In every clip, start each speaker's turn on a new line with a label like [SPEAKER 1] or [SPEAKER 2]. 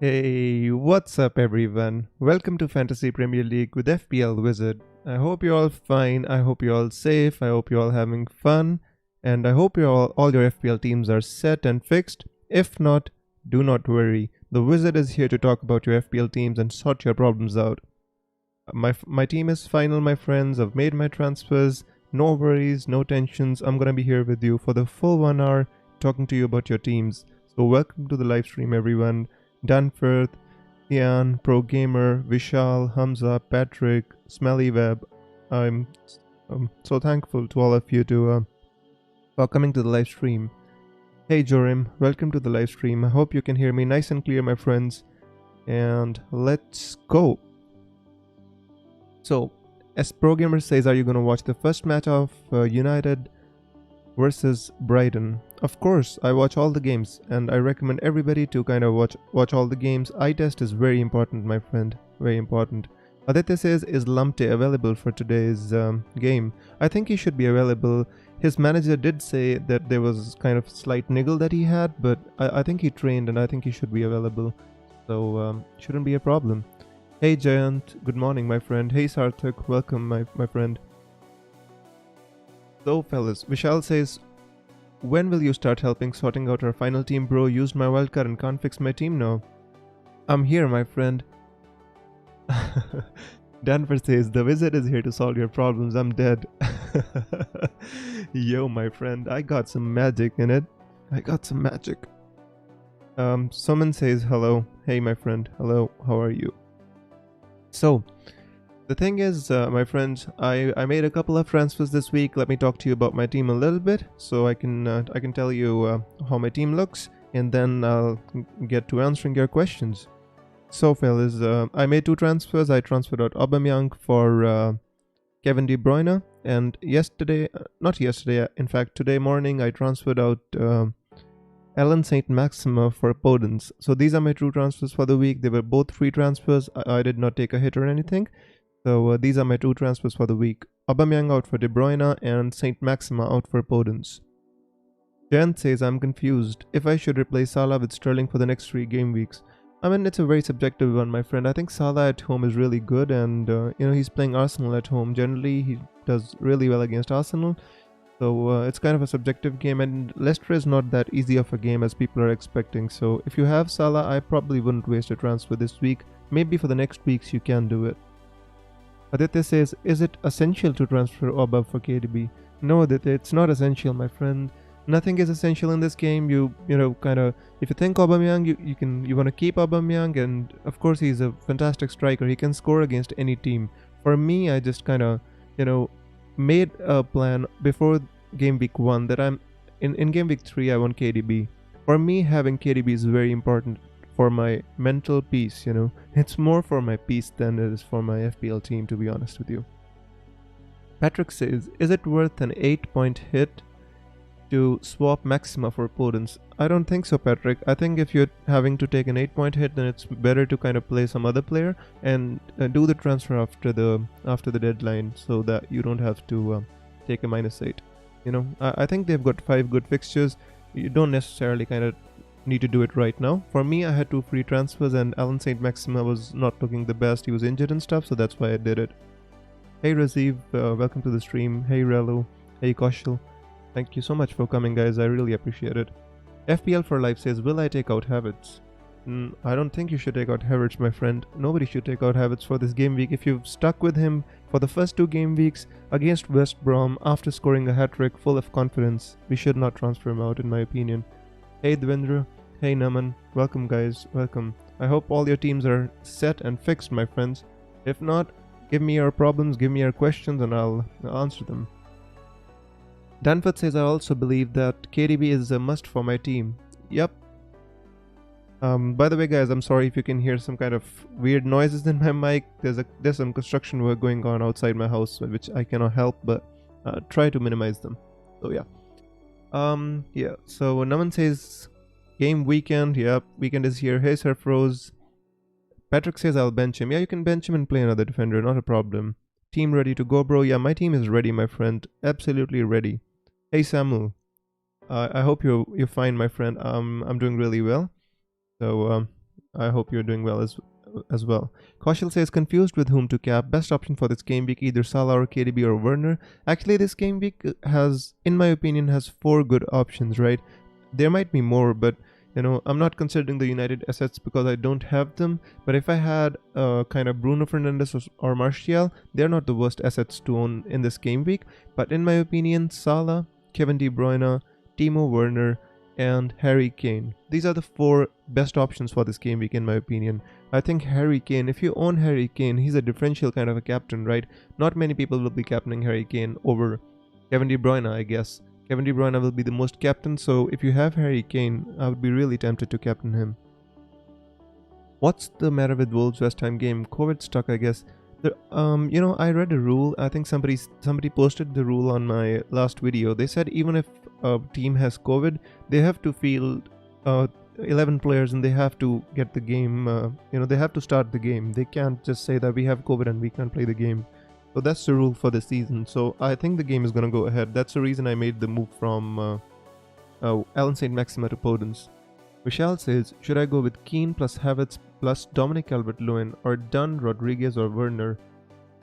[SPEAKER 1] Hey, what's up everyone? Welcome to Fantasy Premier League with FPL Wizard. I hope you're all fine, I hope you're all safe, I hope you're all having fun, and I hope all your FPL teams are set and fixed. If not, do not worry. The Wizard is here to talk about your FPL teams and sort your problems out. My team is final, my friends. I've made my transfers. No worries, no tensions. I'm gonna be here with you for the full 1 hour talking to you about your teams. So welcome to the live stream everyone. Danforth, Ian, Pro Gamer, Vishal, Hamza, Patrick, Smelly Web. I'm so thankful to all of you for coming to the live stream. Hey Jorim, welcome to the live stream. I hope you can hear me nice and clear, my friends. And let's go. So, as Pro Gamer says, are you gonna watch the first match of United versus Brighton? Of course, I watch all the games, and I recommend everybody to kind of watch all the games. Eye test is very important, my friend, very important. Aditya says, is Lamptey available for today's game? I think he should be available. His manager did say that there was kind of slight niggle that he had, but I think he trained and I think he should be available. So shouldn't be a problem. Hey Giant, good morning my friend. Hey Sarthak, welcome my friend. So fellas, Vishal says, when will you start helping sorting out our final team, bro? Used my wildcard and can't fix my team now. I'm here, my friend. Danvers says, the wizard is here to solve your problems. I'm dead. Yo, my friend, I got some magic in it. I got some magic. Someone says, hello. Hey, my friend. Hello, how are you? So, the thing is, my friends, I made a couple of transfers this week. Let me talk to you about my team a little bit, so I can tell you how my team looks, and then I'll get to answering your questions. So, fellas, I made 2 transfers. I transferred out Aubameyang for Kevin De Bruyne, and in fact, today morning I transferred out Alan St. Maxima for Podence. So these are my 2 transfers for the week. They were both free transfers. I did not take a hit or anything. So these are my 2 transfers for the week. Aubameyang out for De Bruyne and St. Maxima out for Podence. Jan says, I'm confused if I should replace Salah with Sterling for the next 3 game weeks. I mean, it's a very subjective one, my friend. I think Salah at home is really good, and he's playing Arsenal at home. Generally, he does really well against Arsenal. So it's kind of a subjective game, and Leicester is not that easy of a game as people are expecting. So if you have Salah, I probably wouldn't waste a transfer this week. Maybe for the next weeks you can do it. Aditya says, is it essential to transfer Aubameyang for KDB? No, Aditya, it's not essential, my friend. Nothing is essential in this game. You kind of, if you think Aubameyang, you want to keep Aubameyang, and of course he's a fantastic striker. He can score against any team. For me, I just kind of, made a plan before game week 1 that I'm in game week 3 I want KDB. For me, having KDB is very important for my mental peace. It's more for my peace than it is for my FPL team, to be honest with you. Patrick says, is it worth an 8-point hit to swap Maxima for Podence? I don't think so, Patrick. I think if you're having to take an 8-point hit, then it's better to kind of play some other player and do the transfer after the deadline, so that you don't have to take a -8. I think they've got 5 good fixtures. You don't necessarily kind of need to do it right now. For me, I had 2 free transfers, and Alan St. Maxima was not looking the best. He was injured and stuff, so that's why I did it. Hey Raziv, welcome to the stream. Hey Relu, hey Kaushal. Thank you so much for coming, guys. I really appreciate it. FPL for Life says, will I take out Havertz? I don't think you should take out Havertz, my friend. Nobody should take out Havertz for this game week. If you've stuck with him for the first 2 game weeks against West Brom after scoring a hat-trick full of confidence, we should not transfer him out, in my opinion. Hey Devendra, hey Naman, welcome guys, welcome. I hope all your teams are set and fixed, my friends. If not, give me your problems, give me your questions, and I'll answer them. Danforth says, I also believe that KDB is a must for my team. Yep. By the way, guys, I'm sorry if you can hear some kind of weird noises in my mic. There's some construction work going on outside my house, which I cannot help, but try to minimize them. So yeah. Yeah. So Naman says, game weekend. Yep, weekend is here. Hey Surfrose. Patrick says, I'll bench him. Yeah, you can bench him and play another defender. Not a problem. Team ready to go, bro? Yeah, my team is ready, my friend. Absolutely ready. Hey Samuel, I hope you're fine, my friend. I'm doing really well. So I hope you're doing well as well. Kaushal says confused with whom to cap. Best option for this game week either Salah or KDB or Werner. Actually, this game week has, in my opinion, has 4 good options. Right? There might be more, but I'm not considering the United assets because I don't have them. But if I had kind of Bruno Fernandes or Martial, they're not the worst assets to own in this game week. But in my opinion, Salah, Kevin De Bruyne, Timo Werner, and Harry Kane. These are the 4 best options for this game week in my opinion. I think Harry Kane, if you own Harry Kane, he's a differential kind of a captain, right? Not many people will be captaining Harry Kane over Kevin De Bruyne, I guess. Kevin De Bruyne will be the most captain, so if you have Harry Kane, I would be really tempted to captain him. What's the matter with Wolves West Ham game? COVID stuck, I guess. I read a rule. I think somebody posted the rule on my last video. They said even if a team has COVID, they have to field 11 players and they have to get the game. They have to start the game. They can't just say that we have COVID and we can't play the game. So that's the rule for the season. So I think the game is gonna go ahead. That's the reason I made the move from Alan St. Maxima to Podence. Michelle says, should I go with Keane plus Havertz plus Dominic Calvert-Lewin or Dunn, Rodriguez or Werner?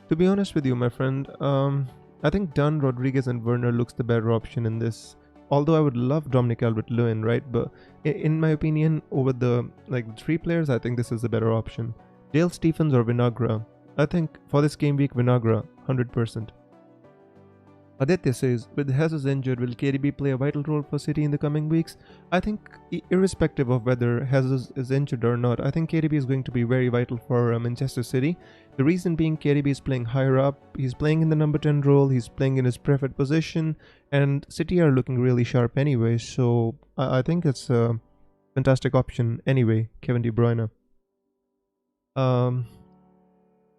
[SPEAKER 1] To be honest with you, my friend, I think Dunn, Rodriguez and Werner looks the better option in this. Although I would love Dominic Calvert-Lewin, right? But in my opinion, over the 3 players, I think this is the better option. Dale Stephens or Vinagre? I think for this game week, Vinagre, 100%. Aditya says, with Jesus injured, will KDB play a vital role for City in the coming weeks? I think, irrespective of whether Jesus is injured or not, I think KDB is going to be very vital for Manchester City. The reason being KDB is playing higher up, he's playing in the number 10 role, he's playing in his preferred position, and City are looking really sharp anyway, so I think it's a fantastic option anyway, Kevin De Bruyne.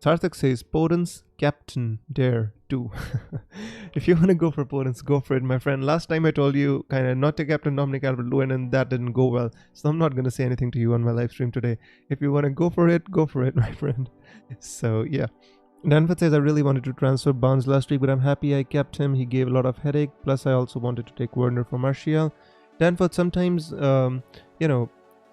[SPEAKER 1] Sarthak says, Podence, captain, dare, do. If you want to go for Podence, go for it, my friend. Last time I told you kind of not to captain Dominic Calvert-Lewin and that didn't go well. So I'm not going to say anything to you on my live stream today. If you want to go for it, my friend. So yeah. Danford says, I really wanted to transfer Barnes last week, but I'm happy I kept him. He gave a lot of headache. Plus, I also wanted to take Werner for Martial. Danford, sometimes,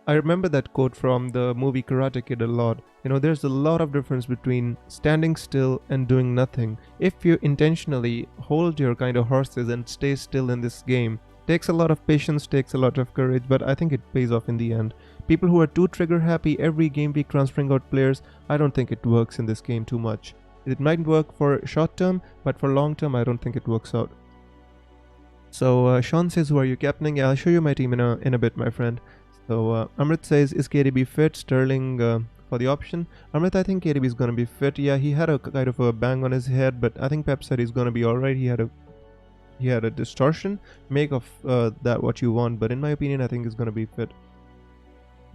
[SPEAKER 1] I remember that quote from the movie Karate Kid a lot. There's a lot of difference between standing still and doing nothing. If you intentionally hold your kind of horses and stay still in this game, takes a lot of patience, takes a lot of courage, but I think it pays off in the end. People who are too trigger happy every game week transferring out players, I don't think it works in this game too much. It might work for short term, but for long term, I don't think it works out. So Sean says, who are you captaining? Yeah, I'll show you my team in a bit, my friend. So Amrit says, is KDB fit? Sterling for the option. Amrit, I think KDB is going to be fit. Yeah, he had a kind of a bang on his head, but I think Pep said he's going to be alright. He had a distortion. Make of that what you want, but in my opinion, I think he's going to be fit.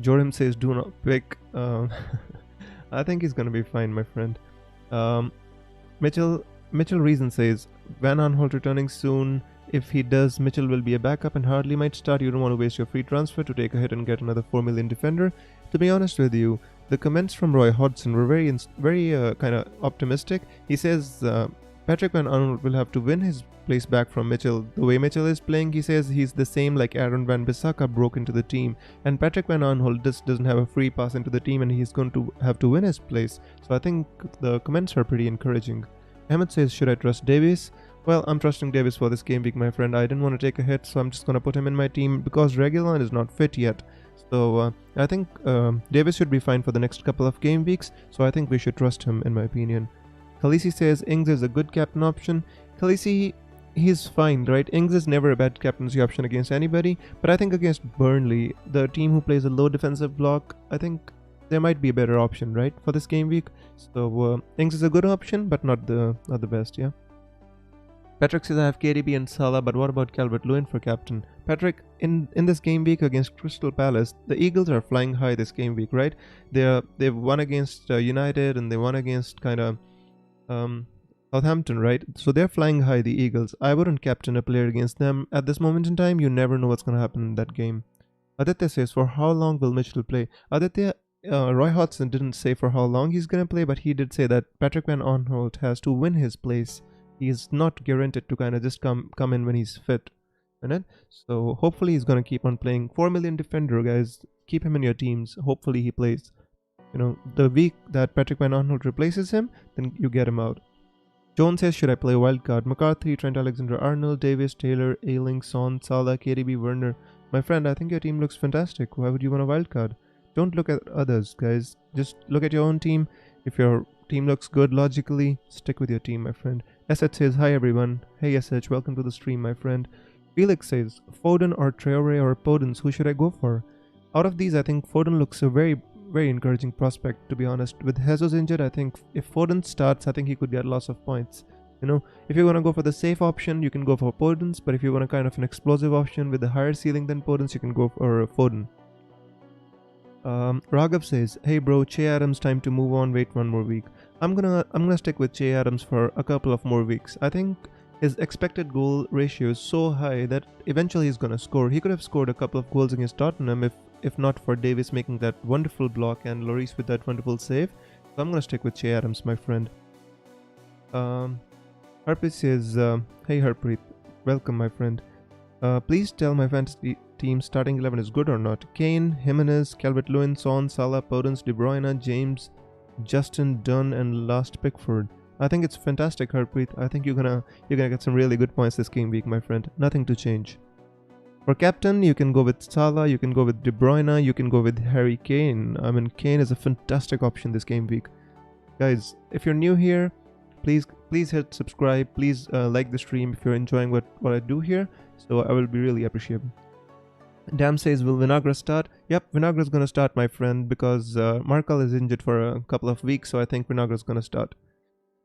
[SPEAKER 1] Joram says, do not pick. I think he's going to be fine, my friend. Mitchell Reason says, Van Aanholt returning soon. If he does, Mitchell will be a backup and hardly might start. You don't want to waste your free transfer to take a hit and get another 4 million defender. To be honest with you, the comments from Roy Hodgson were very kind of optimistic. He says Patrick Van Aanholt will have to win his place back from Mitchell. The way Mitchell is playing, he says he's the same like Aaron Van Bissaka broke into the team. And Patrick Van Aanholt just doesn't have a free pass into the team and he's going to have to win his place. So I think the comments are pretty encouraging. Ahmed says, should I trust Davies? Well, I'm trusting Davies for this game week, my friend. I didn't want to take a hit, so I'm just going to put him in my team because Reguilon is not fit yet. So I think Davies should be fine for the next couple of game weeks, so I think we should trust him, in my opinion. Khaleesi says Ings is a good captain option. Khaleesi, he's fine, right? Ings is never a bad captaincy option against anybody, but I think against Burnley, the team who plays a low defensive block, I think there might be a better option, right, for this game week. So Ings is a good option, but not the best, yeah. Patrick says I have KDB and Salah, but what about Calvert-Lewin for captain? Patrick, in this game week against Crystal Palace, the Eagles are flying high this game week, right? They've won against United and they won against kind of Southampton, right? So they're flying high, the Eagles. I wouldn't captain a player against them at this moment in time. You never know what's going to happen in that game. Aditya says, for how long will Mitchell play? Aditya, Roy Hodgson didn't say for how long he's going to play, but he did say that Patrick Van Aanholt has to win his place. He's not guaranteed to kind of just come in when he's fit. Right? So hopefully he's going to keep on playing. 4 million defender, guys. keep him in your teams. Hopefully he plays. The week that Patrick Van Arnold replaces him, then you get him out. John says, should I play wildcard? McCarthy, Trent Alexander-Arnold, Davis, Taylor, Ayling, Son, Salah, KDB, Werner. My friend, I think your team looks fantastic. Why would you want a wildcard? Don't look at others, guys. Just look at your own team. If your team looks good logically, stick with your team, my friend. SH says, hi everyone. Hey SH, welcome to the stream, my friend. Felix says, Foden or Traore or Podence, who should I go for? Out of these, I think Foden looks a very encouraging prospect, to be honest. With Jesus injured, I think if Foden starts, I think he could get lots of points. If you're going to go for the safe option, you can go for Podence, but if you want a kind of an explosive option with a higher ceiling than Podence, you can go for Foden. Raghav says, hey bro, Che Adams time to move on, wait one more week. I'm gonna stick with Che Adams for a couple of more weeks. I think his expected goal ratio is so high that eventually he's gonna score. He could have scored a couple of goals against Tottenham if not for Davis making that wonderful block and Lloris with that wonderful save. So I'm gonna stick with Che Adams, my friend. Harpreet says, hey Harpreet, welcome my friend. Please tell my fantasy team starting 11 is good or not. Kane, Jimenez, Calvert-Lewin, Son, Salah, Podence, De Bruyne, James, Justin, Dunn, and last Pickford. I think it's fantastic, Harpreet. I think you're gonna get some really good points this game week, my friend. Nothing to change. For captain, you can go with Salah, you can go with De Bruyne, you can go with Harry Kane. I mean, Kane is a fantastic option this game week. Guys, if you're new here, please hit subscribe. Please like the stream if you're enjoying what I do here. So I will be really appreciative. Dam says, will Vinagre start? Yep, Vinagre is going to start, my friend, because Markle is injured for a couple of weeks, so I think Vinagre is going to start.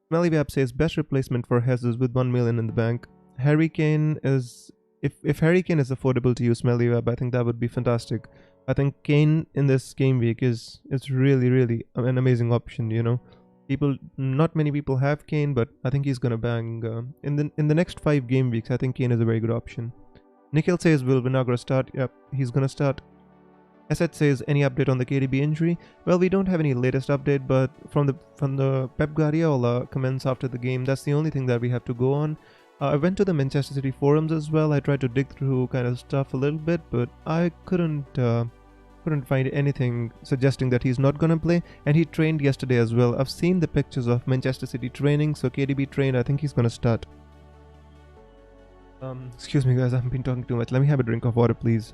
[SPEAKER 1] Smelly Web says, best replacement for Jesus with 1 million in the bank. Harry Kane is... If Harry Kane is affordable to you, Smelly Web, I think that would be fantastic. I think Kane in this game week is really an amazing option, Not many people have Kane, but I think he's going to bang. In the next 5 game weeks, I think Kane is a very good option. Nikhil says, will Vinagre start? Yep, he's gonna start. Asset says, any update on the KDB injury? Well, we don't have any latest update, but from the Pep Guardiola comments after the game, that's the only thing that we have to go on. I went to the Manchester City forums as well. I tried to dig through kind of stuff a little bit, but I couldn't find anything suggesting that he's not gonna play. And he trained yesterday as well. I've seen the pictures of Manchester City training, so KDB trained. I think he's gonna start. Excuse me guys, I haven't been talking too much. Let me have a drink of water, please.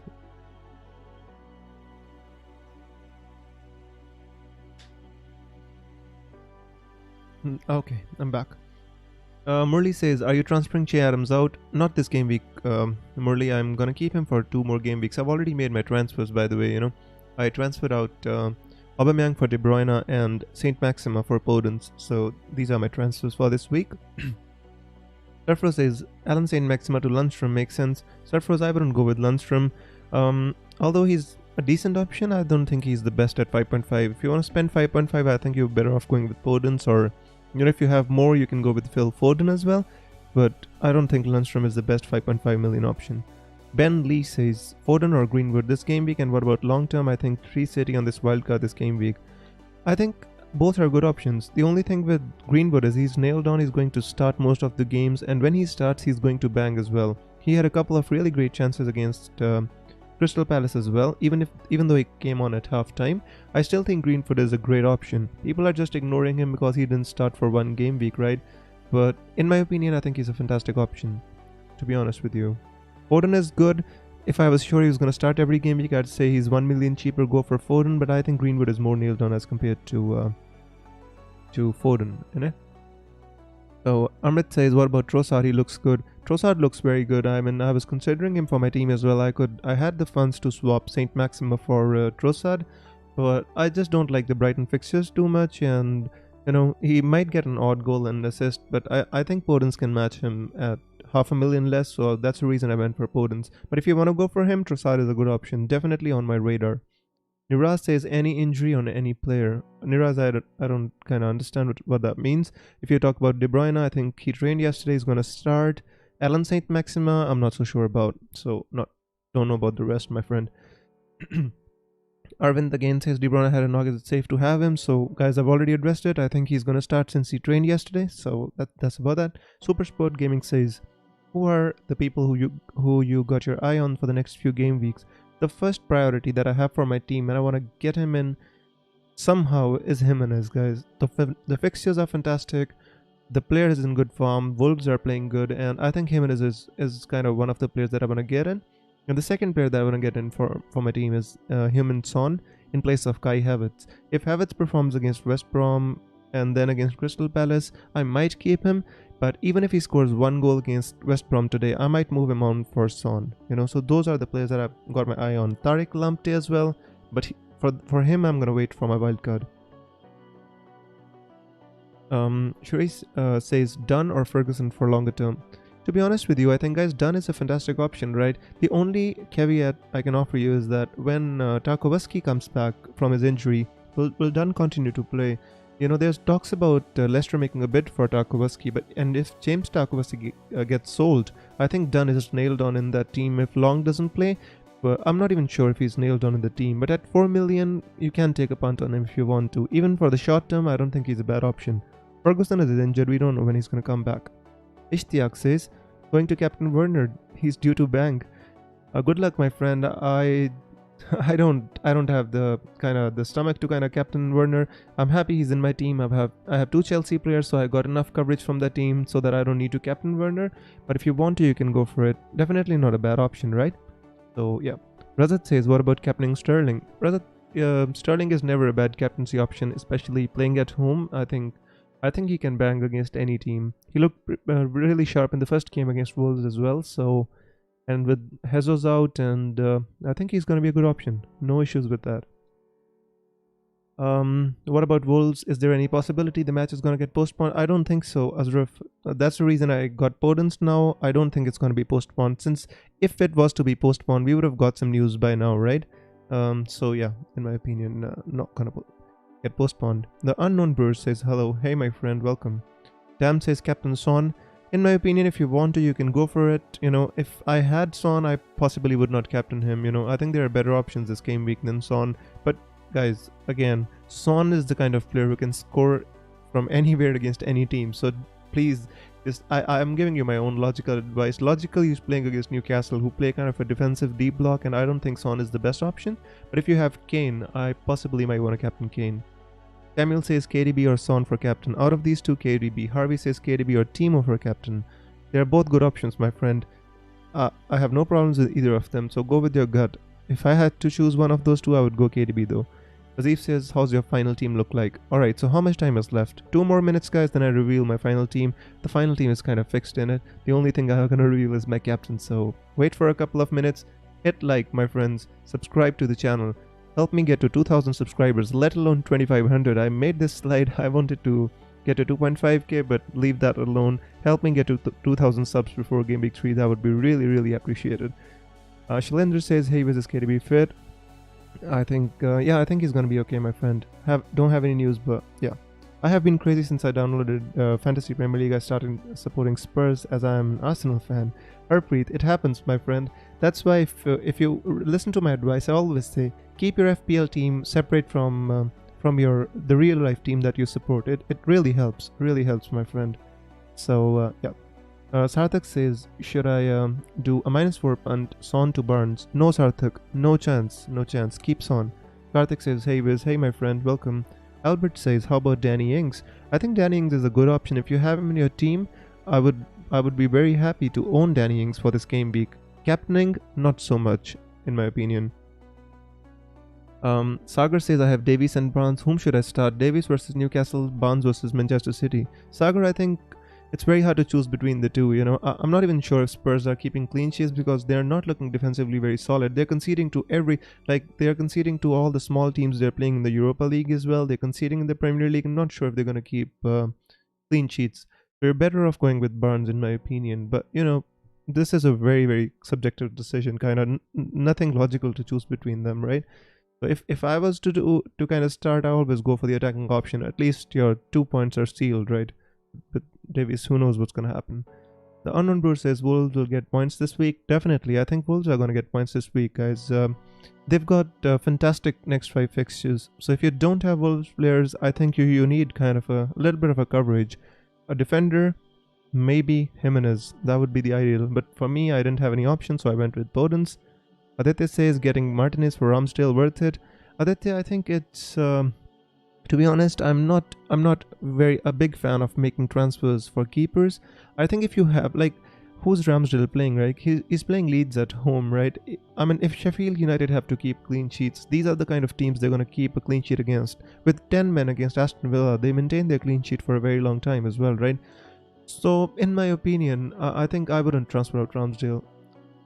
[SPEAKER 1] Okay, I'm back. Murli says, are you transferring Che Adams out? Not this game week, Murli. I'm gonna keep him for 2 more game weeks. I've already made my transfers, by the way, I transferred out Aubameyang for De Bruyne and Saint Maxima for Podence. So these are my transfers for this week. Surfro says, Alan Saint Maxima to Lundstrom makes sense. Surfro's, I wouldn't go with Lundstrom. Although he's a decent option, I don't think he's the best at 5.5. If you want to spend 5.5, I think you're better off going with Podence, or if you have more, you can go with Phil Foden as well. But I don't think Lundstrom is the best 5.5 million option. Ben Lee says, Foden or Greenwood this game week, and what about long term? I think 3 City on this wildcard this game week. I think both are good options. The only thing with Greenwood is he's nailed on, he's going to start most of the games, and when he starts, he's going to bang as well. He had a couple of really great chances against Crystal Palace as well. Even though he came on at half time, I still think Greenwood is a great option. People are just ignoring him because he didn't start for 1 game week, right? But in my opinion, I think he's a fantastic option, to be honest with you. Foden is good. If I was sure he was going to start every game week, I'd say he's 1 million cheaper, go for Foden, but I think Greenwood is more nailed on as compared to Foden, So Amit says, what about Trossard? He looks good. Trossard looks very good. I mean, I was considering him for my team as well. I had the funds to swap Saint Maxima for Trossard, but I just don't like the Brighton fixtures too much, and he might get an odd goal and assist, but I think Podence can match him at 500,000 less, so that's the reason I went for Podence. But if you want to go for him, Trossard is a good option, definitely on my radar. Niraz says, any injury on any player. Niraz, I don't kind of understand what that means. If you talk about De Bruyne, I think he trained yesterday, he's going to start. Alan Saint Maxima, I'm not so sure about, so don't know about the rest, my friend. Arvind again says, De Bruyne had a knock, is it safe to have him? So guys, I've already addressed it. I think he's going to start since he trained yesterday, so that's about that. Super Sport Gaming says, who are the people who you got your eye on for the next few game weeks? the first priority that I have for my team, and I want to get him in somehow, is Jimenez, guys. The fixtures are fantastic. The player is in good form. Wolves are playing good, and I think Jimenez is kind of one of the players that I want to get in. And the second player that I want to get in for my team is Heung-min Son in place of Kai Havertz. If Havertz performs against West Brom and then against Crystal Palace, I might keep him. But even if he scores 1 goal against West Brom today, I might move him on for Son. So those are the players that I've got my eye on. Tariq Lamptey as well, but for him, I'm gonna wait for my wild card. Shuri says Dunn or Ferguson for longer term. To be honest with you, I think, guys, Dunn is a fantastic option, right? The only caveat I can offer you is that when Tarkowski comes back from his injury, will Dunn continue to play? There's talks about Leicester making a bid for Tarkowski, and if James Tarkowski gets sold, I think Dunn is nailed on in that team if Long doesn't play. But I'm not even sure if he's nailed on in the team. But at 4 million, you can take a punt on him if you want to. Even for the short term, I don't think he's a bad option. Ferguson is injured. We don't know when he's going to come back. Ishtiaq says, going to Captain Werner. He's due to bang. Good luck, my friend. I don't have the stomach to kind of Captain Werner. I'm happy he's in my team. I have 2 Chelsea players, so I got enough coverage from that team so that I don't need to Captain Werner. But if you want to, you can go for it. Definitely not a bad option, right? So yeah. Razat says, what about captaining Sterling? Razat, Sterling is never a bad captaincy option, especially playing at home. I think he can bang against any team. He looked really sharp in the first game against Wolves as well. So, and with Jesus out, and I think he's going to be a good option. No issues with that. What about Wolves? Is there any possibility the match is going to get postponed? I don't think so, Azraf. That's the reason I got Podence now. I don't think it's going to be postponed, since if it was to be postponed, we would have got some news by now, right? So yeah, in my opinion, not going to get postponed. The Unknown Brewer says, hello. Hey, my friend, welcome. Dam says, Captain Son. In my opinion, if you want to, you can go for it. If I had Son, I possibly would not captain him. I think there are better options this game week than Son. But guys, again, Son is the kind of player who can score from anywhere against any team. So please, I'm giving you my own logical advice. Logically, he's playing against Newcastle, who play kind of a defensive deep block, and I don't think Son is the best option. But if you have Kane, I possibly might want to captain Kane. Samuel says KDB or Son for captain. Out of these two, KDB. Harvey says KDB or Timo for captain. They are both good options, my friend. I have no problems with either of them, so go with your gut. If I had to choose one of those two, I would go KDB though. Azif says, how's your final team look like? Alright, so how much time is left? 2 more minutes, guys, then I reveal my final team. The final team is kind of fixed in it. The only thing I'm gonna reveal is my captain, so wait for a couple of minutes. Hit like, my friends. Subscribe to the channel. Help me get to 2,000 subscribers, let alone 2,500. I made this slide. I wanted to get to 2.5k, but leave that alone. Help me get to 2,000 subs before Game Week 3. That would be really, really appreciated. Shalendra says, hey, is KDB fit? I think he's gonna be okay, my friend. Don't have any news, but yeah. I have been crazy since I downloaded Fantasy Premier League. I started supporting Spurs as I am an Arsenal fan. Harpreet, it happens, my friend. That's why if you listen to my advice, I always say, keep your FPL team separate from the real life team that you support. It really helps, my friend. So yeah. Sarthak says, should I do a -4 punt, Son to Barnes? No, Sarthak, no chance. Keep Son. Karthik says, hey Wiz, hey my friend, welcome. Albert says, how about Danny Ings? I think Danny Ings is a good option. If you have him in your team, I would be very happy to own Danny Ings for this game week. Captaining, not so much, in my opinion. Sagar says, I have Davies and Barnes. Whom should I start? Davies versus Newcastle, Barnes versus Manchester City. Sagar, I think it's very hard to choose between the two. I'm not even sure if Spurs are keeping clean sheets because they're not looking defensively very solid. They're conceding to they're conceding to all the small teams they're playing in the Europa League as well. They're conceding in the Premier League. I'm not sure if they're going to keep clean sheets. They're better off going with Barnes, in my opinion. But, this is a very, very subjective decision, kind of nothing logical to choose between them, right? So if I was to kind of start, I always go for the attacking option. At least your 2 points are sealed, right? But Davies, who knows what's going to happen. The Unknown Brewer says Wolves will get points this week. Definitely, I think Wolves are going to get points this week, guys. They've got fantastic next 5 fixtures. So if you don't have Wolves players, I think you need kind of a little bit of a coverage. A defender, maybe Jimenez. That would be the ideal. But for me, I didn't have any options, so I went with Podence. Aditya says getting Martinez for Ramsdale worth it. Aditya, I think it's to be honest, I'm not very a big fan of making transfers for keepers. I think if you have like who's Ramsdale playing, right? He's playing Leeds at home, right? I mean, if Sheffield United have to keep clean sheets, these are the kind of teams they're going to keep a clean sheet against. With 10 men against Aston Villa, they maintain their clean sheet for a very long time as well, right? So, in my opinion, I think I wouldn't transfer out Ramsdale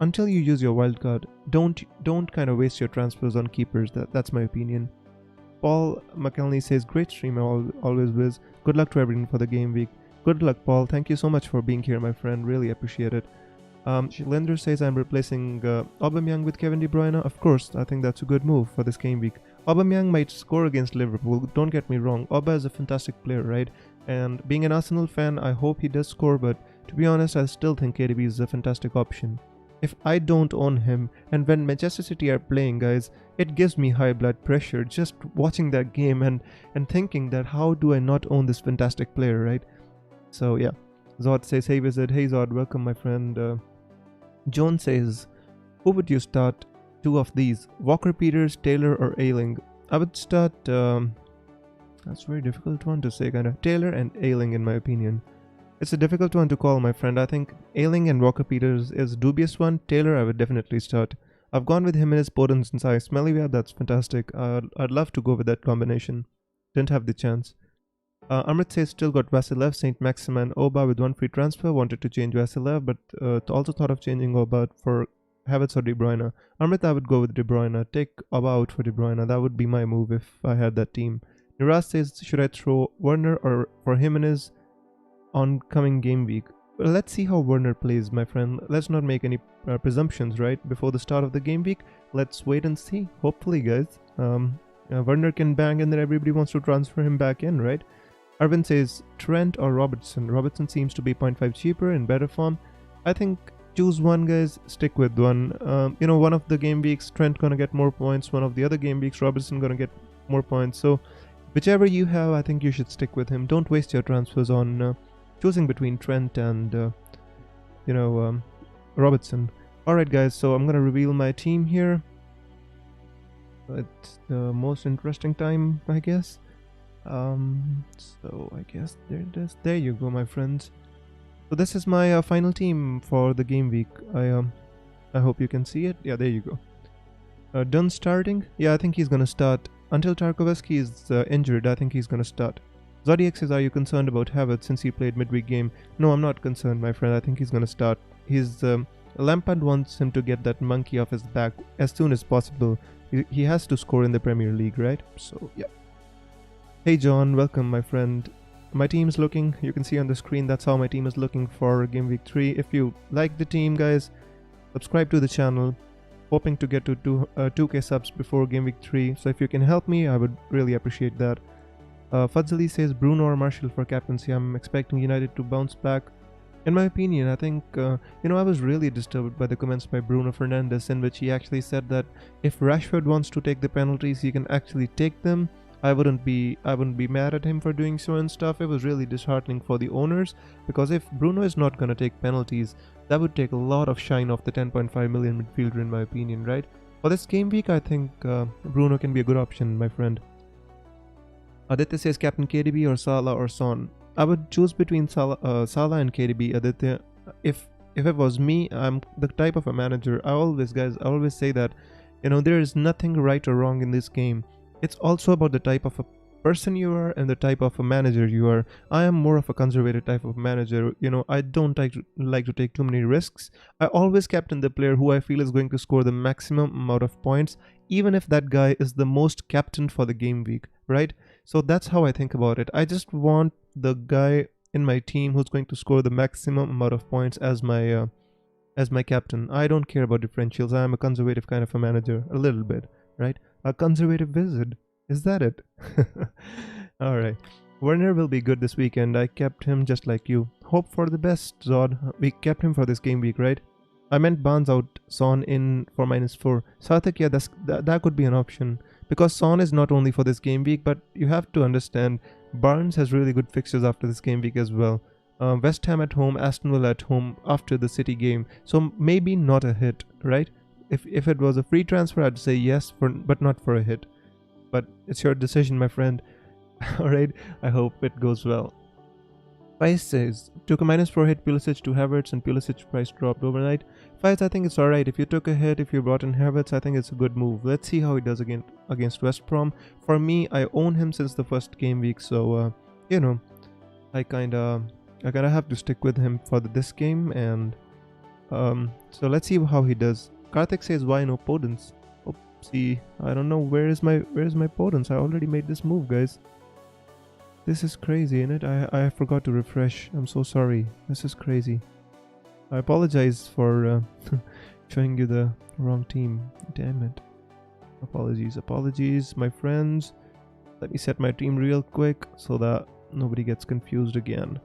[SPEAKER 1] until you use your wild card. Don't kind of waste your transfers on keepers. That's my opinion. Paul McElney says, great stream, always Wiz. Good luck to everyone for the game week. Good luck, Paul. Thank you so much for being here, my friend. Really appreciate it. Linder says, I'm replacing Aubameyang with Kevin De Bruyne. Of course, I think that's a good move for this game week. Aubameyang might score against Liverpool. Don't get me wrong. Auba is a fantastic player, right? And being an Arsenal fan, I hope he does score. But to be honest, I still think KDB is a fantastic option. If I don't own him, and when Manchester City are playing, guys, it gives me high blood pressure just watching that game and thinking that how do I not own this fantastic player, right? So yeah, Zod says, hey Wizard, hey Zod, welcome my friend. Joan says, who would you start two of these? Walker Peters, Taylor or Ayling? I would start, that's a very difficult one to say, kind of. Taylor and Ayling in my opinion. It's a difficult one to call, my friend. I think Ayling and Walker Peters is a dubious one. Taylor I would definitely start. I've gone with him in his Podence and Sai Smelly, that's fantastic. I'd love to go with that combination. Didn't have the chance. Amrit says still got Vasilev, Saint Maximin, Oba with one free transfer. Wanted to change Vasilev, but also thought of changing Oba for Havertz or De Bruyne. Amrit, I would go with De Bruyne. Take Oba out for De Bruyne. That would be my move if I had that team. Niraz says, should I throw Werner or for Jimenez on coming game week? Well, let's see how Werner plays, my friend. Let's not make any presumptions, right? Before the start of the game week, let's wait and see. Hopefully, guys. Werner can bang and then everybody wants to transfer him back in, right? Arvin says Trent or Robertson. Robertson seems to be 0.5 cheaper in better form. I think choose one, guys. Stick with one. One of the game weeks Trent gonna get more points. One of the other game weeks Robertson gonna get more points. So whichever you have, I think you should stick with him. Don't waste your transfers on choosing between Trent and Robertson. Alright guys, so I'm gonna reveal my team here. It's the most interesting time, I guess. So I guess there it is. There you go, my friends. So this is my final team for the game week. I hope you can see it. Yeah, there you go. Done starting. Yeah, I think he's gonna start until Tarkovsky is injured. I think he's gonna start. Zodiac says, are you concerned about Havertz since he played midweek game? No, I'm not concerned, my friend. I think he's gonna start. Lampard wants him to get that monkey off his back as soon as possible. He has to score in the Premier League, right? So yeah. Hey John, welcome my friend. My team's looking, you can see on the screen, that's how my team is looking for game week 3. If you like the team, guys, subscribe to the channel. Hoping to get to 2k subs before game week 3. So if you can help me, I would really appreciate that. Fadzali says Bruno or Martial for captaincy. I'm expecting United to bounce back. In my opinion, I think, I was really disturbed by the comments by Bruno Fernandes in which he actually said that if Rashford wants to take the penalties, he can actually take them. I wouldn't be mad at him for doing so and stuff. It was really disheartening for the owners because if Bruno is not going to take penalties, that would take a lot of shine off the 10.5 million midfielder in my opinion, right? For this game week, I think Bruno can be a good option, my friend. Aditya says Captain KDB or Salah or Son. I would choose between Salah and KDB, Aditya. If it was me, I'm the type of a manager. I always say that, there is nothing right or wrong in this game. It's also about the type of a person you are and the type of a manager you are. I am more of a conservative type of manager. I don't like to take too many risks. I always captain the player who I feel is going to score the maximum amount of points, even if that guy is the most captain for the game week, right? So that's how I think about it. I just want the guy in my team who's going to score the maximum amount of points as my captain. I don't care about differentials. I am a conservative kind of a manager, a little bit, right? A conservative wizard. Is that it? Alright. Werner will be good this weekend. I kept him just like you. Hope for the best, Zod. We kept him for this game week, right? I meant Barnes out, Son in for -4. Sarthak, yeah, that could be an option. Because Son is not only for this game week, but you have to understand Barnes has really good fixtures after this game week as well. West Ham at home, Aston Villa at home after the City game. So maybe not a hit, right? If it was a free transfer, I'd say yes, but not for a hit. But it's your decision, my friend. Alright, I hope it goes well. Vice says, took a -4 hit Pulisic to Havertz and Pulisic price dropped overnight. Vice, I think it's alright. If you took a hit, if you brought in Havertz, I think it's a good move. Let's see how he does against West Brom. For me, I own him since the first game week, so, you know, I kinda have to stick with him for this game, and so let's see how he does. Karthik says, why no Podence? Oopsie, I don't know, where is my Podence? I already made this move, guys. This is crazy, isn't it? I forgot to refresh. I'm so sorry. This is crazy. I apologize for showing you the wrong team. Damn it. Apologies, my friends. Let me set my team real quick so that nobody gets confused again.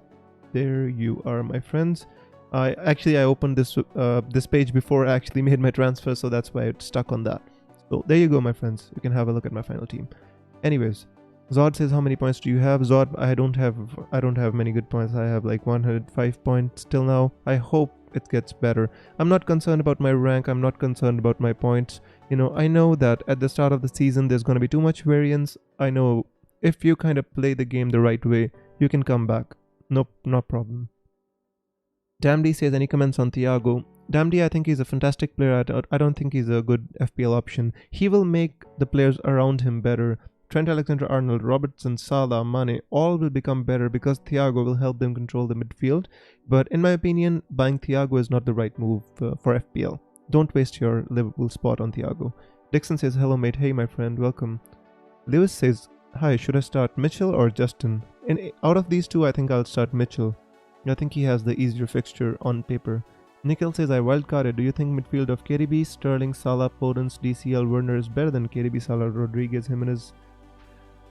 [SPEAKER 1] There you are, my friends. I opened this page before I actually made my transfer, so that's why it's stuck on that. So there you go, my friends. You can have a look at my final team. Anyways, Zod says, how many points do you have? Zod, I don't have many good points. I have like 105 points till now. I hope it gets better. I'm not concerned about my rank. I'm not concerned about my points. You know, I know that at the start of the season there's going to be too much variance. I know if you kind of play the game the right way, you can come back. Nope, no problem. Damdy says, any comments on Thiago? Damdy, I think he's a fantastic player. I don't think he's a good FPL option. He will make the players around him better. Trent Alexander-Arnold, Robertson, Salah, Mane, all will become better because Thiago will help them control the midfield. But in my opinion, buying Thiago is not the right move for FPL. Don't waste your Liverpool spot on Thiago. Dixon says, hello mate, hey my friend, welcome. Lewis says, hi, should I start Mitchell or Justin? Out of these two, I think I'll start Mitchell. I think he has the easier fixture on paper. Nikhil says, I wildcarded. Do you think midfield of KDB, Sterling, Salah, Podence, DCL, Werner is better than KDB, Salah, Rodriguez, Jimenez,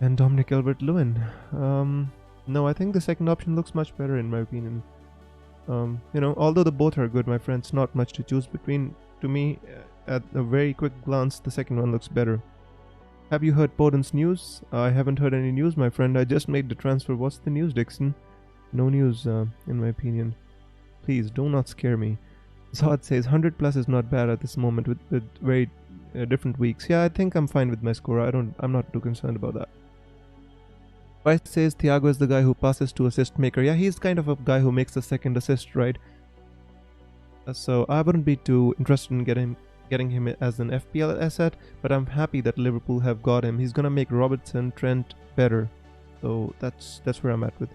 [SPEAKER 1] and Dominic Calvert-Lewin? No, I think the second option looks much better in my opinion. You know, although the both are good, my friends, not much to choose between. To me, at a very quick glance, the second one looks better. Have you heard Podence news? I haven't heard any news, my friend. I just made the transfer. What's the news, Dixon? No news, in my opinion. Please, do not scare me. Zod says, 100 plus is not bad at this moment with very different weeks. Yeah, I think I'm fine with my score. I'm not too concerned about that. Vice says, Thiago is the guy who passes to assist maker. Yeah, he's kind of a guy who makes the second assist, right? So I wouldn't be too interested in getting him as an FPL asset, but I'm happy that Liverpool have got him. He's gonna make Robertson, Trent better. So that's where I'm at with.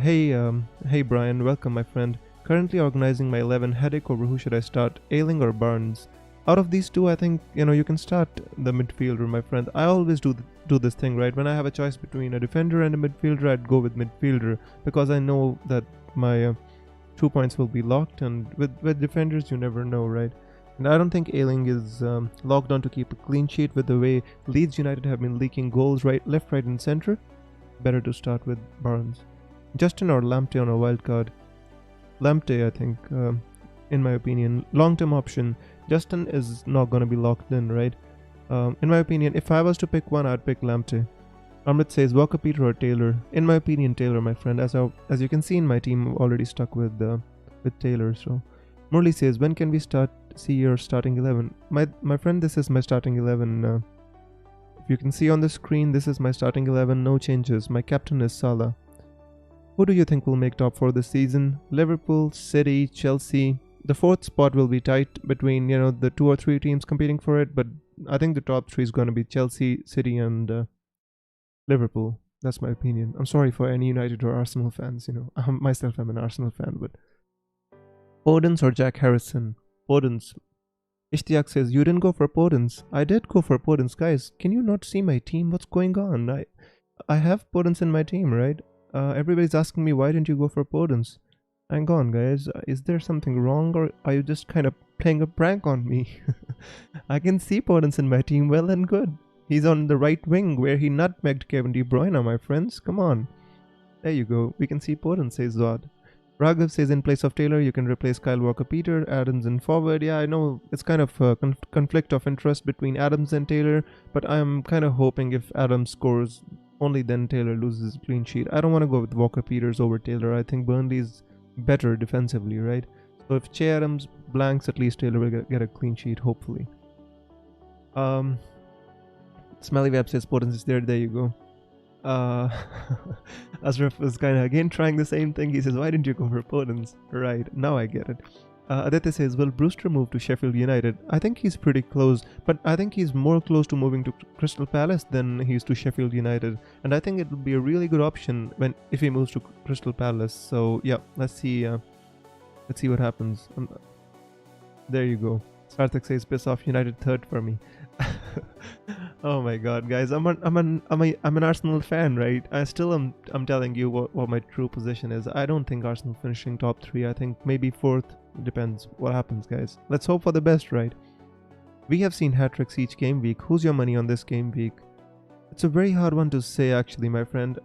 [SPEAKER 1] Hey Brian, welcome my friend. Currently organizing my 11. Headache over who should I start, Ayling or Barnes? Out of these two, I think, you know, you can start the midfielder, my friend. I always do this thing, right? When I have a choice between a defender and a midfielder, I'd go with midfielder because I know that my 2 points will be locked, and with defenders, you never know, right? And I don't think Ayling is locked on to keep a clean sheet with the way Leeds United have been leaking goals left, right, and centre. Better to start with Barnes. Justin or Lamptey on a wildcard? Lamptey, I think, in my opinion. Long-term option. Justin is not going to be locked in, right? In my opinion, if I was to pick one, I'd pick Lamptey. Amrit says, Walker Peters or Taylor? In my opinion, Taylor, my friend. As you can see in my team, I'm already stuck with Taylor. So, Murli says, when can we see your starting 11? My friend, this is my starting 11. If you can see on the screen, this is my starting 11. No changes. My captain is Salah. Who do you think will make top 4 this season? Liverpool, City, Chelsea. The 4th spot will be tight between, you know, the 2 or 3 teams competing for it, but I think the top 3 is going to be Chelsea, City, and Liverpool. That's my opinion. I'm sorry for any United or Arsenal fans, you know. Myself, I'm an Arsenal fan, but Podence or Jack Harrison? Podence. Ishtiaq says, you didn't go for Podence. I did go for Podence, guys. Can you not see my team? What's going on? I have Podence in my team, right? Everybody's asking me, why didn't you go for Podence? Hang on, guys. Is there something wrong, or are you just kind of playing a prank on me? I can see Podence in my team well and good. He's on the right wing where he nutmegged Kevin De Bruyne, my friends. Come on. There you go. We can see Podence, says Zod. Raghav says, in place of Taylor, you can replace Kyle Walker-Peters, Adams in forward. Yeah, I know it's kind of a conflict of interest between Adams and Taylor, but I'm kind of hoping if Adams scores, only then Taylor loses a clean sheet. I don't want to go with Walker-Peters over Taylor. I think Burnley's better defensively, right? So if Che Adams blanks, at least Taylor will get a clean sheet, hopefully. Smelly Web says Potence is there. There you go. Ashraf is kind of again trying the same thing. He says, why didn't you go for Potence? Right, now I get it. Aditya says, will Brewster move to Sheffield United? I think he's pretty close, but I think he's more close to moving to Crystal Palace than he is to Sheffield United. And I think it would be a really good option if he moves to Crystal Palace. So yeah, let's see what happens. There you go. Sarthak says, piss off, United third for me. Oh my god, guys, I'm an Arsenal fan, right? I'm telling you what my true position is. I don't think Arsenal finishing top 3. I think maybe 4th. Depends what happens, guys. Let's hope for the best, right? We have seen hat-tricks each game week. Who's your money on this game week? It's a very hard one to say, actually, my friend.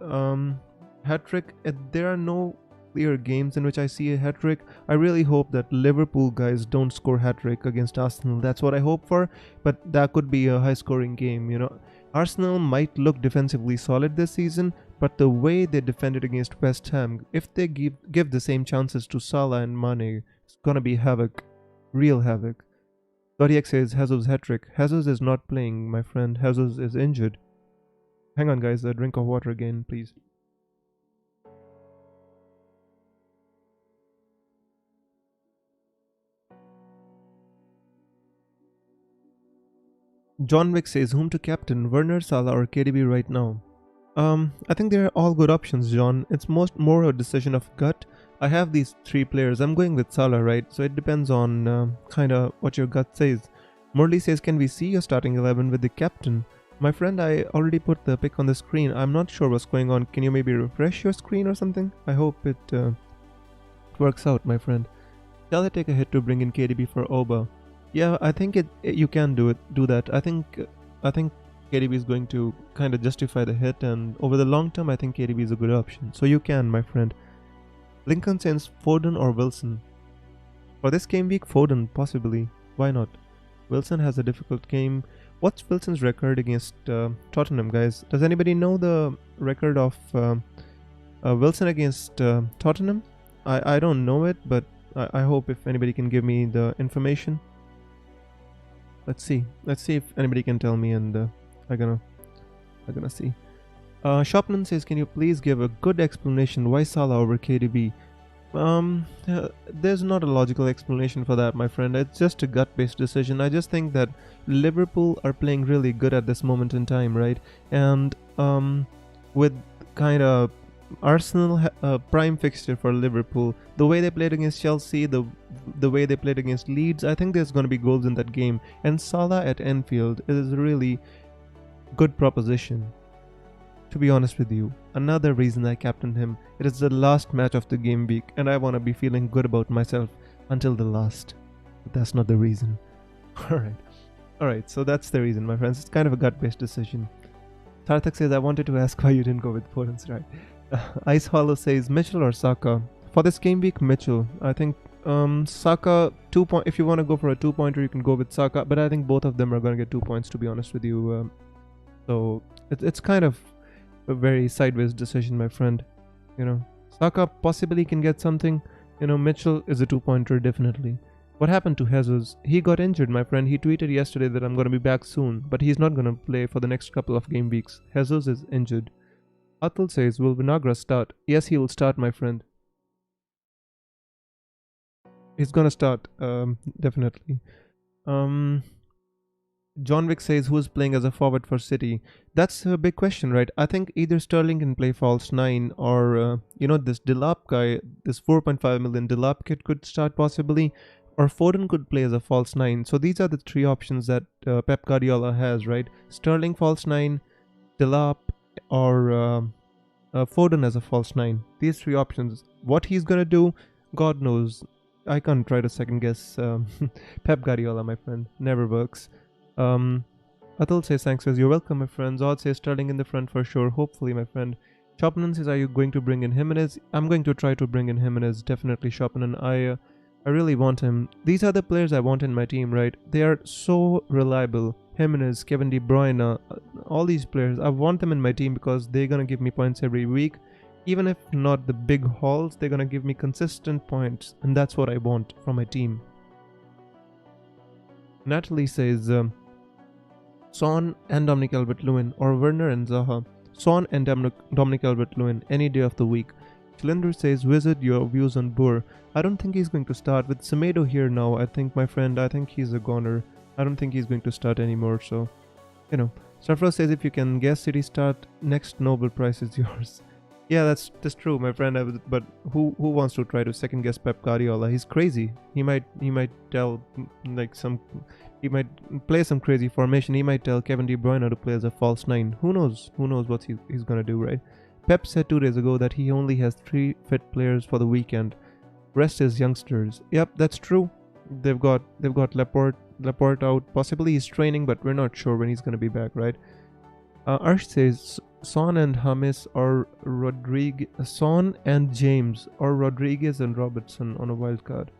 [SPEAKER 1] Hat-trick, there are no clear games in which I see a hat-trick. I really hope that Liverpool guys don't score hat-trick against Arsenal. That's what I hope for, but that could be a high-scoring game, you know. Arsenal might look defensively solid this season, but the way they defended against West Ham, if they give the same chances to Salah and Mane, it's gonna be havoc. Real havoc. Zodiac says Jesus hat-trick. Jesus is not playing, my friend. Jesus is injured. Hang on, guys, a drink of water again, please. John Wick says, whom to captain, Werner, Salah or KDB right now? I think they're all good options, John. It's more a decision of gut. I have these 3 players. I'm going with Salah, right? So it depends on kind of what your gut says. Murli says, can we see your starting 11 with the captain? My friend, I already put the pick on the screen. I'm not sure what's going on. Can you maybe refresh your screen or something? I hope it works out, my friend. Shall I take a hit to bring in KDB for Oba? Yeah, I think you can do that. I think KDB is going to kind of justify the hit, and over the long term, I think KDB is a good option. So you can, my friend. Lincoln sends Foden or Wilson. For this game week, Foden, possibly. Why not? Wilson has a difficult game. What's Wilson's record against Tottenham, guys? Does anybody know the record of Wilson against Tottenham? I don't know it, but I hope if anybody can give me the information. Let's see if anybody can tell me, and I'm gonna see. Shopman says, can you please give a good explanation why Salah over KDB? There's not a logical explanation for that, my friend. It's just a gut-based decision. I just think that Liverpool are playing really good at this moment in time, right? And with kind of Arsenal prime fixture for Liverpool, the way they played against Chelsea, the way they played against Leeds, I think there's going to be goals in that game. And Salah at Anfield is a really good proposition, to be honest with you. Another reason I captained him. It is the last match of the game week, and I want to be feeling good about myself until the last. But that's not the reason. Alright, so that's the reason, my friends. It's kind of a gut-based decision. Tarthak says, I wanted to ask why you didn't go with Potence, right? Ice Hollow says, Mitchell or Saka? For this game week, Mitchell. I think Saka, 2 point. If you want to go for a 2-pointer, you can go with Saka, but I think both of them are going to get 2 points, to be honest with you. So it's kind of a very sideways decision, my friend. You know, Saka possibly can get something. You know, Mitchell is a 2-pointer, definitely. What happened to Jesus? He got injured, my friend. He tweeted yesterday that I'm going to be back soon, but he's not going to play for the next couple of game weeks. Jesus is injured. Atul says, will Vinagre start? Yes, he will start, my friend. He's gonna start, definitely. John Wick says, who's playing as a forward for City? That's a big question, right? I think either Sterling can play false 9 or, you know, this Delap guy, this 4.5 million Delap kid could start possibly, or Foden could play as a false 9. So these are the 3 options that Pep Guardiola has, right? Sterling false 9, Delap, or Foden as a false 9. These 3 options. What he's gonna do, God knows. I can't try to second guess Pep Guardiola, my friend. Never works. Atul says, thanks, says, you're welcome, my friend. Zod says, Sterling in the front for sure. Hopefully, my friend. Chopman says, are you going to bring in Jimenez? I'm going to try to bring in Jimenez. Definitely, Chopman. I really want him. These are the players I want in my team, right? They are so reliable. Jimenez, Kevin De Bruyne, all these players. I want them in my team because they're going to give me points every week. Even if not the big hauls, they're gonna give me consistent points, and that's what I want from my team. Natalie says Son and Dominic Calvert-Lewin, or Werner and Zaha. Son and Dominic Calvert-Lewin any day of the week. Cylinder says visit your views on Burr. I don't think he's going to start with Semedo here now. I think he's a goner. I don't think he's going to start anymore. So, Surfer says if you can guess City start, next Nobel Prize is yours. Yeah, that's true, my friend. But who wants to try to second guess Pep Guardiola? He's crazy. He might tell he might play some crazy formation. He might tell Kevin De Bruyne to play as a false nine. Who knows? Who knows what he's gonna do, right? Pep said 2 days ago that he only has 3 fit players for the weekend. Rest is youngsters. Yep, that's true. They've got Laporte out. Possibly he's training, but we're not sure when he's gonna be back, right? Arsh says Son and James or Son and James or Rodriguez and Robertson on a wild card.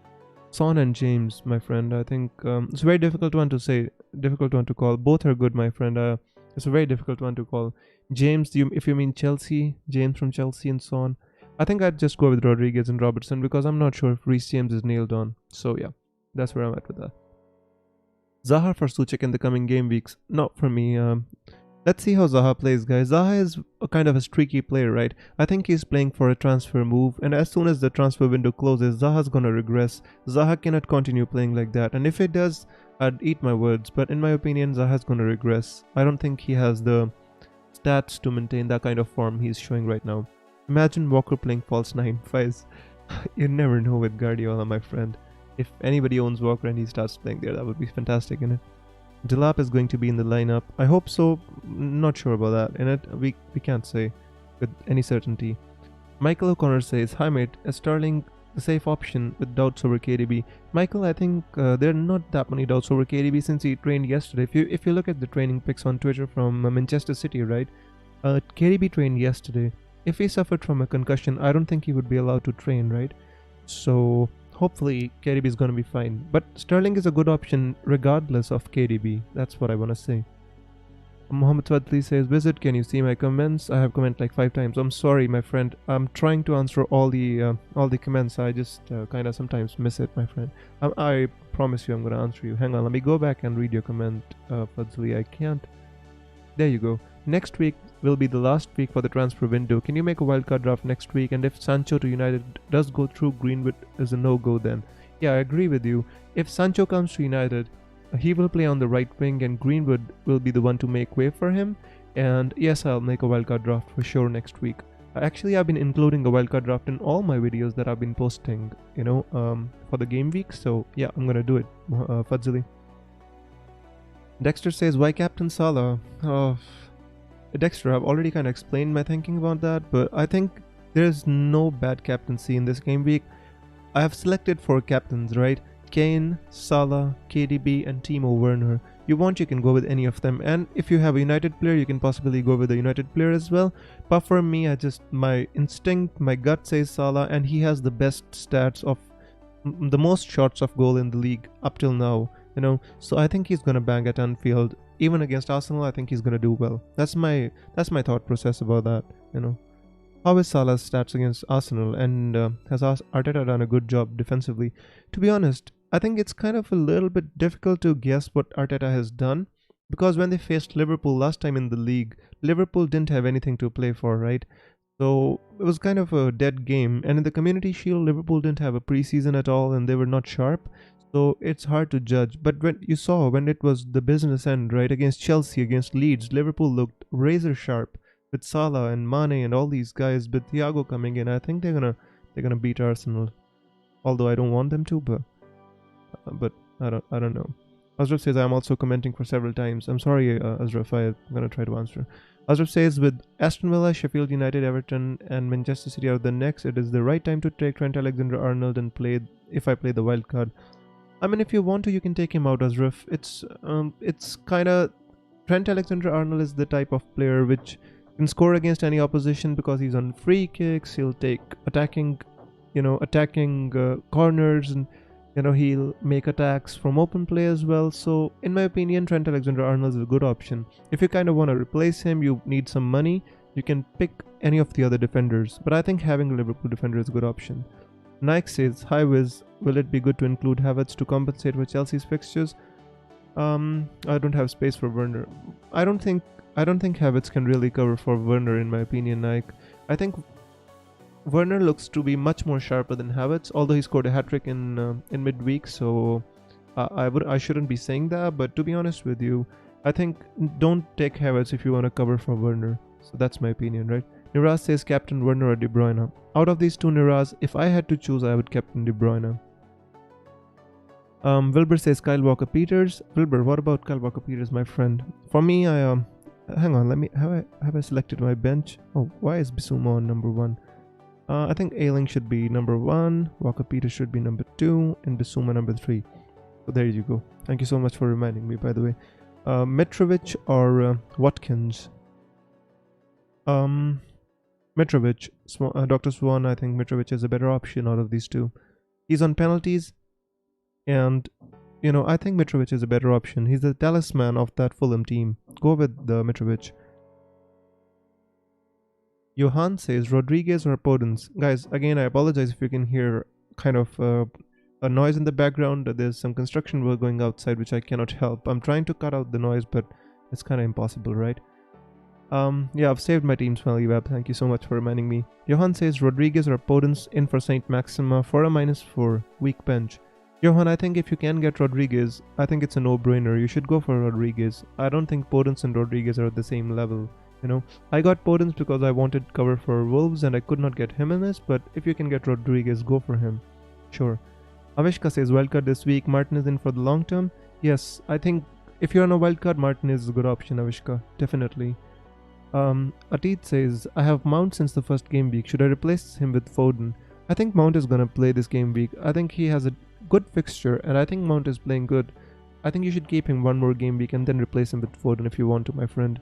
[SPEAKER 1] Son and James, my friend. I think it's a very difficult one to say. Difficult one to call. Both are good, my friend. It's a very difficult one to call. James, if you mean Chelsea, James from Chelsea and Son. I think I'd just go with Rodriguez and Robertson because I'm not sure if Reece James is nailed on. So yeah, that's where I'm at with that. Zaha for Suchek in the coming game weeks. Not for me. Let's see how Zaha plays, guys. Zaha is a kind of a streaky player, right? I think he's playing for a transfer move, and as soon as the transfer window closes, Zaha's gonna regress. Zaha cannot continue playing like that, and if it does, I'd eat my words. But in my opinion, Zaha's gonna regress. I don't think he has the stats to maintain that kind of form he's showing right now. Imagine Walker playing false 9. Faiz, you never know with Guardiola, my friend. If anybody owns Walker and he starts playing there, that would be fantastic, innit? Delap is going to be in the lineup. I hope so. Not sure about that. In it, we can't say with any certainty. Michael O'Connor says, "Hi mate, is Sterling the safe option with doubts over KDB?" Michael, I think there are not that many doubts over KDB since he trained yesterday. If you look at the training pics on Twitter from Manchester City, right? KDB trained yesterday. If he suffered from a concussion, I don't think he would be allowed to train, right? So hopefully KDB is going to be fine. But Sterling is a good option regardless of KDB. That's what I want to say. Mohammed Fadli says, "Visit, can you see my comments?" I have commented like 5 times. I'm sorry, my friend. I'm trying to answer all the comments. I just kind of sometimes miss it, my friend. I promise you I'm going to answer you. Hang on, let me go back and read your comment, Fadli. I can't. There you go. Next week will be the last week for the transfer window. Can you make a wildcard draft next week? And if Sancho to United does go through, Greenwood is a no-go then. Yeah, I agree with you. If Sancho comes to United, he will play on the right wing and Greenwood will be the one to make way for him. And yes, I'll make a wildcard draft for sure next week. Actually, I've been including a wildcard draft in all my videos that I've been posting, for the game week. So yeah, I'm gonna do it, Fadzili. Dexter says, "Why Captain Salah?" Dexter, I've already kind of explained my thinking about that, but I think there's no bad captaincy in this game week. I have selected 4 captains, right? Kane, Salah, KDB, and Timo Werner. You can go with any of them, and if you have a United player, you can possibly go with a United player as well. But for me, my instinct, my gut says Salah, and he has the best stats of the most shots of goal in the league up till now. So I think he's gonna bang at Anfield. Even against Arsenal, I think he's gonna do well. That's my thought process about that. How is Salah's stats against Arsenal, and has Arteta done a good job defensively? To be honest, I think it's kind of a little bit difficult to guess what Arteta has done, because when they faced Liverpool last time in the league, Liverpool didn't have anything to play for, right? So it was kind of a dead game, and in the Community Shield, Liverpool didn't have a preseason at all, and they were not sharp. So it's hard to judge. But when it was the business end, right, against Chelsea, against Leeds, Liverpool looked razor sharp with Salah and Mane and all these guys. But Thiago coming in, I think they're gonna beat Arsenal. Although I don't want them to, but I don't know. Azraf says, "I'm also commenting for several times." I'm sorry, Azraf. I'm gonna try to answer. Azraf says, "With Aston Villa, Sheffield United, Everton, and Manchester City are the next, it is the right time to take Trent Alexander-Arnold and play the wild card." I mean, if you want to, you can take him out, Azraf. It's kind of Trent Alexander-Arnold is the type of player which can score against any opposition because he's on free kicks. He'll take attacking corners, and he'll make attacks from open play as well. So in my opinion, Trent Alexander-Arnold is a good option. If you kind of want to replace him, you need some money. You can pick any of the other defenders, but I think having a Liverpool defender is a good option. Nike says, "Hi Wiz, will it be good to include Havertz to compensate for Chelsea's fixtures?" I don't have space for Werner. I don't think Havertz can really cover for Werner, in my opinion. I think Werner looks to be much more sharper than Havertz, although he scored a hat-trick in midweek, so I shouldn't be saying that. But to be honest with you, I think don't take Havertz if you want to cover for Werner. So that's my opinion, right? Nirvana says captain Werner or De Bruyne. Out of these two Nirvanas, if I had to choose, I would captain De Bruyne. Wilbur says Kyle Walker-Peters. Wilbur, what about Kyle Walker-Peters, my friend? For me, hang on, let me have I selected my bench? Oh, why is Bissouma on number 1? I think Ayling should be number 1, Walker-Peters should be number 2, and Bissouma number 3. So there you go. Thank you so much for reminding me, by the way. Mitrovic or Watkins? Mitrovic. Dr. Swan, I think Mitrovic is a better option out of these two. He's on penalties, and I think Mitrovic is a better option. He's the talisman of that Fulham team. Go with the Mitrovic. Johan says Rodriguez or Podence. Guys, again, I apologize if you can hear kind of a noise in the background. There's some construction work going outside which I cannot help. I'm trying to cut out the noise, but it's kind of impossible, right? Yeah, I've saved my team's finally, Web. Thank you so much for reminding me. Johan says Rodriguez or Podence in for Saint Maxima for a -4 weak bench. Johan, I think if you can get Rodriguez, I think it's a no-brainer. You should go for Rodriguez. I don't think Podence and Rodriguez are at the same level. I got Podence because I wanted cover for Wolves and I could not get Jimenez, but if you can get Rodriguez, go for him. Sure. Avishka says wildcard this week. Martin is in for the long term. Yes, I think if you're on a wildcard, Martin is a good option, Avishka. Definitely. Atit says, I have Mount since the first game week. Should I replace him with Foden? I think Mount is going to play this game week. I think he has a good fixture and I think Mount is playing good. I think you should keep him one more game week and then replace him with Foden if you want to, my friend.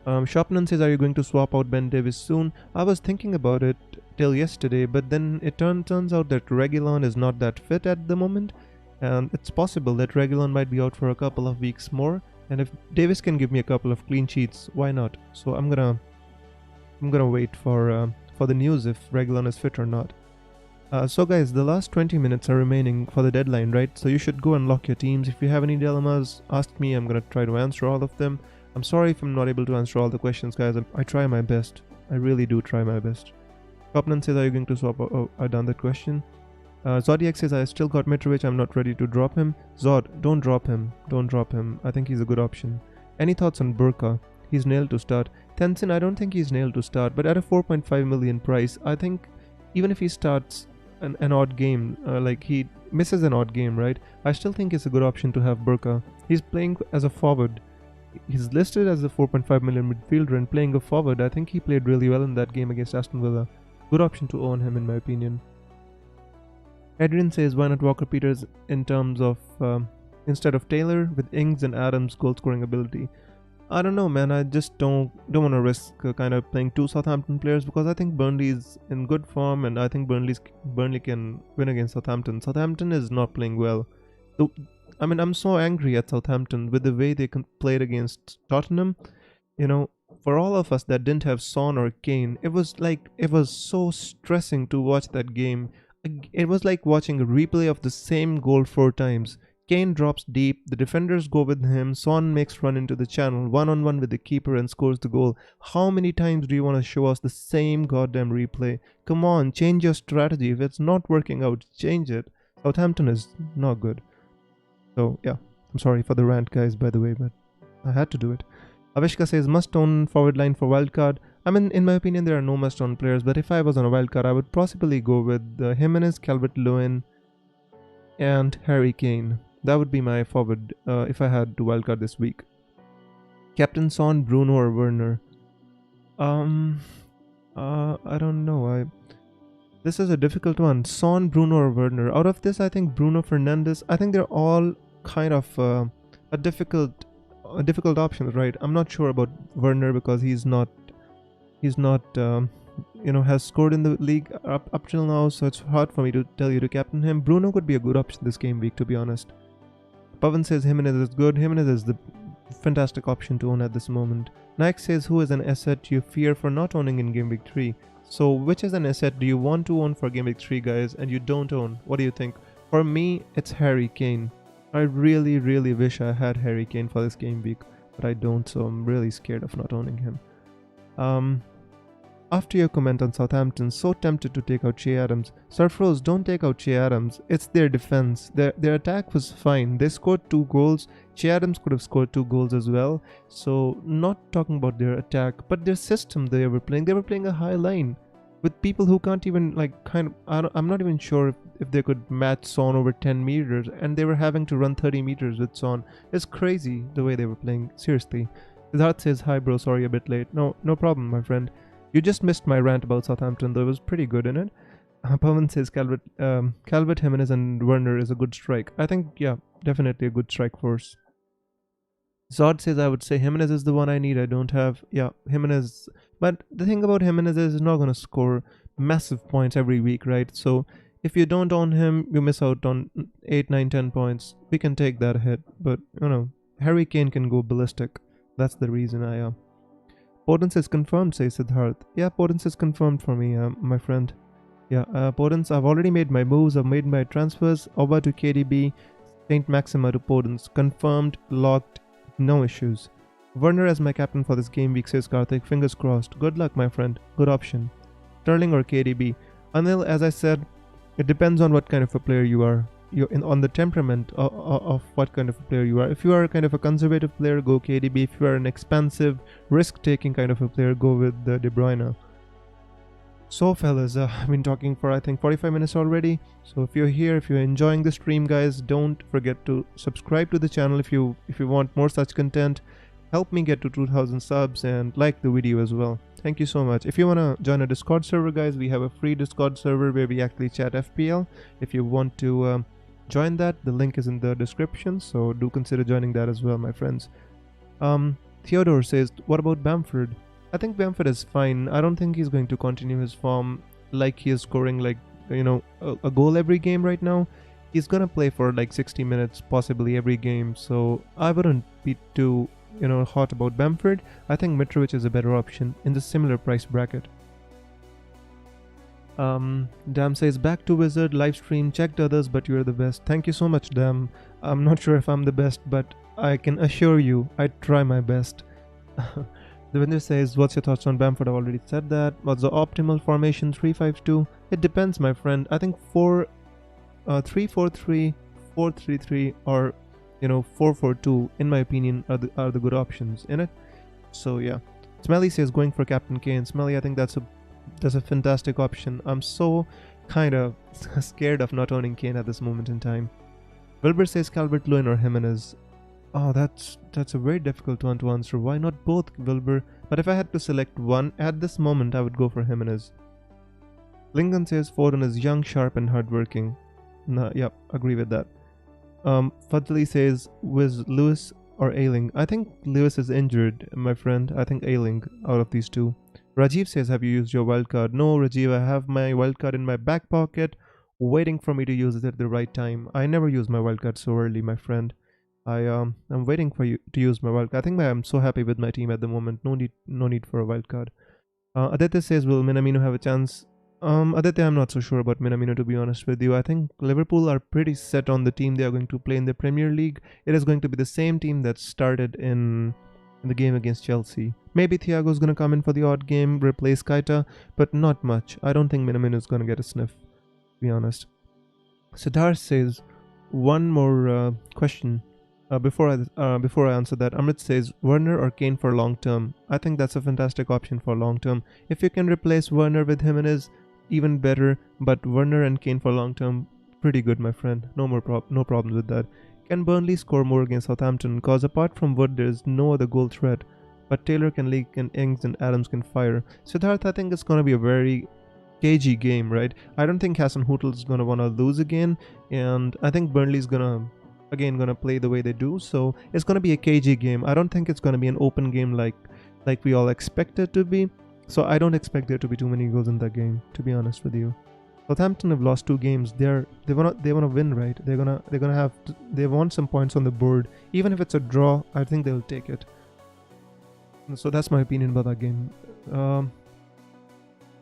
[SPEAKER 1] Shopnan says, are you going to swap out Ben Davis soon? I was thinking about it till yesterday, but then it turns out that Reguilon is not that fit at the moment, and it's possible that Reguilon might be out for a couple of weeks more, and if Davis can give me a couple of clean sheets, why not? So I'm gonna wait for the news if Reguilon is fit or not. So guys, the last 20 minutes are remaining for the deadline, right? So you should go and lock your teams. If you have any dilemmas, ask me. I'm gonna try to answer all of them. I'm sorry if I'm not able to answer all the questions, guys. I try my best. I really do try my best. Kopnan says, are you going to swap? Oh, I done that question. Zodiac says, I still got Mitrovic. I'm not ready to drop him. Zod, don't drop him. Don't drop him. I think he's a good option. Any thoughts on Burka? He's nailed to start. Tenzin, I don't think he's nailed to start, but at a 4.5 million price, I think even if he starts an odd game, like he misses an odd game, right? I still think it's a good option to have Burka. He's playing as a forward. He's listed as a 4.5 million midfielder and playing a forward. I think he played really well in that game against Aston Villa. Good option to own him in my opinion. Adrian says, why not Walker-Peters in terms of instead of Taylor with Ings and Adams' goal scoring ability? I don't know, man. I just don't want to risk kind of playing two Southampton players because I think Burnley is in good form and I think Burnley can win against Southampton. Southampton is not playing well. I'm so angry at Southampton with the way they played against Tottenham. For all of us that didn't have Son or Kane, it was so stressing to watch that game. It was like watching a replay of the same goal 4 times. Kane drops deep, the defenders go with him, Son makes run into the channel, one-on-one with the keeper and scores the goal. How many times do you want to show us the same goddamn replay? Come on, change your strategy. If it's not working out, change it. Southampton is not good. So yeah, I'm sorry for the rant, guys, by the way, but I had to do it. Avishka says, must own forward line for wildcard. In my opinion, there are no must own players, but if I was on a wildcard, I would possibly go with Jimenez, Calvert-Lewin, and Harry Kane. That would be my forward if I had to wildcard this week. Captain Son, Bruno, or Werner? I don't know. This is a difficult one. Son, Bruno, or Werner? Out of this, I think Bruno Fernandes. I think they're all kind of a difficult options, right? I'm not sure about Werner because he's not has scored in the league up till now, so it's hard for me to tell you to captain him. Bruno could be a good option this game week, to be honest. Pavan says Jimenez is good. Jimenez is the fantastic option to own at this moment. Nike says, who is an asset you fear for not owning in Game Week 3? So which is an asset do you want to own for Game Week 3, guys, and you don't own? What do you think? For me, it's Harry Kane. I really, really wish I had Harry Kane for this game week, but I don't, so I'm really scared of not owning him. After your comment on Southampton, so tempted to take out Che Adams. Surfrose, don't take out Che Adams. It's their defense. Their attack was fine. They scored 2 goals. Che Adams could have scored 2 goals as well. So not talking about their attack, but their system they were playing a high line with people who can't even I'm not even sure if they could match Son over 10 meters, and they were having to run 30 meters with Son. It's crazy the way they were playing. Seriously. Siddharth says, hi bro, sorry a bit late. No problem, my friend. You just missed my rant about Southampton, though it was pretty good in it. Pavan says Calvert Jimenez and Werner is a good strike. I think, yeah, definitely a good strike force. Zod says, I would say Jimenez is the one I need. I don't have, yeah, Jimenez. But the thing about Jimenez is he's not going to score massive points every week, right? So if you don't own him, you miss out on 8, 9, 10 points. We can take that hit. But, Harry Kane can go ballistic. That's the reason I Podence is confirmed, says Siddharth. Yeah, Podence is confirmed for me, my friend. Yeah, Podence, I've already made my moves. I've made my transfers. Oba to KDB, Saint Maxima to Podence. Confirmed, locked, no issues. Werner as my captain for this game week, says Karthik. Fingers crossed. Good luck, my friend. Good option. Sterling or KDB? Anil, as I said, it depends on what kind of a player you are. On the temperament of what kind of a player you are. If you are kind of a conservative player, go KDB. If you are an expansive, risk-taking kind of a player, go with De Bruyne. So fellas, I've been talking for I think 45 minutes already. So if you're here, if you're enjoying the stream, guys, don't forget to subscribe to the channel if you want more such content. Help me get to 2,000 subs and like the video as well. Thank you so much. If you want to join a Discord server, guys, we have a free Discord server where we actually chat FPL. If you want to join that, the link is in the description, so do consider joining that as well, my friends. Theodore says, what about Bamford? I think Bamford is fine. I don't think he's going to continue his form like he is scoring a goal every game right now. He's gonna play for like 60 minutes possibly every game, so I wouldn't be too hot about Bamford. I think Mitrovic is a better option in the similar price bracket. Dam says, back to Wizard, live stream, checked others, but you're the best. Thank you so much, Dam. I'm not sure if I'm the best, but I can assure you I try my best. Devinder says, what's your thoughts on Bamford? I've already said that. What's the optimal formation? 3-5-2? It depends, my friend. I think 3-4-3, 4-3-3, or 4-4-2, in my opinion, are the good options in it. So yeah. Smelly says, going for Captain Kane. Smelly, I think that's a fantastic option. I'm so kind of scared of not owning Kane at this moment in time. Wilbur says Calvert-Lewin or Jimenez. Oh, that's a very difficult one to answer. Why not both, Wilbur? But if I had to select one at this moment, I would go for Jimenez. Lincoln says Foden is young, sharp, and hardworking. Yep, agree with that. Fadli says, was Lewis or Ayling? I think Lewis is injured, my friend. I think Ayling out of these two. Rajiv says, have you used your wildcard? No, Rajiv, I have my wildcard in my back pocket, waiting for me to use it at the right time. I never use my wildcard so early, my friend. I'm waiting for you to use my wildcard. I think I'm so happy with my team at the moment. No need for a wildcard. Aditya says, will Minamino have a chance? Aditya, I'm not so sure about Minamino, to be honest with you. I think Liverpool are pretty set on the team they are going to play in the Premier League. It is going to be the same team that started in the game against Chelsea. Maybe Thiago's going to come in for the odd game, replace Keita, but not much. I don't think Minamino is going to get a sniff, to be honest. Siddharth says, one more question. Before I answer that, Amrit says, Werner or Kane for long term? I think that's a fantastic option for long term. If you can replace Werner with Jimenez, even better, but Werner and Kane for long term, pretty good, my friend. No problems with that. Can Burnley score more against Southampton? Because apart from Wood, there is no other goal threat. But Taylor can leak, and Ings and Adams can fire. Siddharth, I think it's going to be a very cagey game, right? I don't think Hassan Hutel is going to want to lose again, and I think Burnley's going to play the way they do, so it's going to be a cagey game. I don't think it's going to be an open game like we all expect it to be, so I don't expect there to be too many goals in that game, to be honest with you. Southampton have lost 2 games. They want to win, right? They want some points on the board. Even if it's a draw, I think they'll take it. So that's my opinion about that game. Um,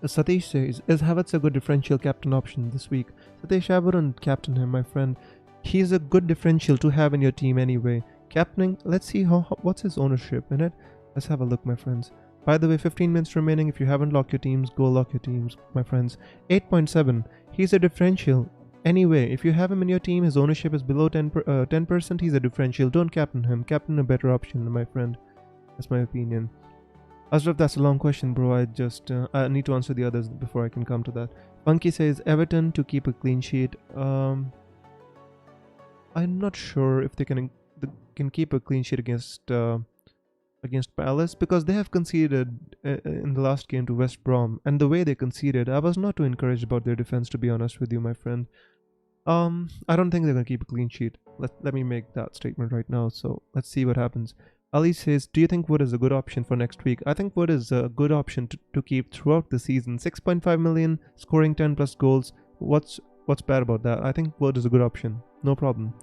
[SPEAKER 1] Satish says, is Havertz a good differential captain option this week? Satish, I wouldn't captain him, my friend. He's a good differential to have in your team anyway. Captaining, let's see what's his ownership in it. Let's have a look, my friends. By the way, 15 minutes remaining. If you haven't locked your teams, go lock your teams, my friends. 8.7. He's a differential. Anyway, if you have him in your team, his ownership is below 10%, he's a differential. Don't captain him. Captain a better option, my friend. That's my opinion. Ashraf, that's a long question, bro. I need to answer the others before I can come to that. Funky says Everton to keep a clean sheet. I'm not sure if they can keep a clean sheet against Palace, because they have conceded in the last game to West Brom, and the way they conceded, I was not too encouraged about their defense, to be honest with you, my friend. I don't think they're gonna keep a clean sheet. Let me make that statement right now. So let's see what happens. Ali says, do you think Wood is a good option for next week? I think Wood is a good option to keep throughout the season. 6.5 million, scoring 10 plus goals. What's bad about that? I think Wood is a good option. No problem.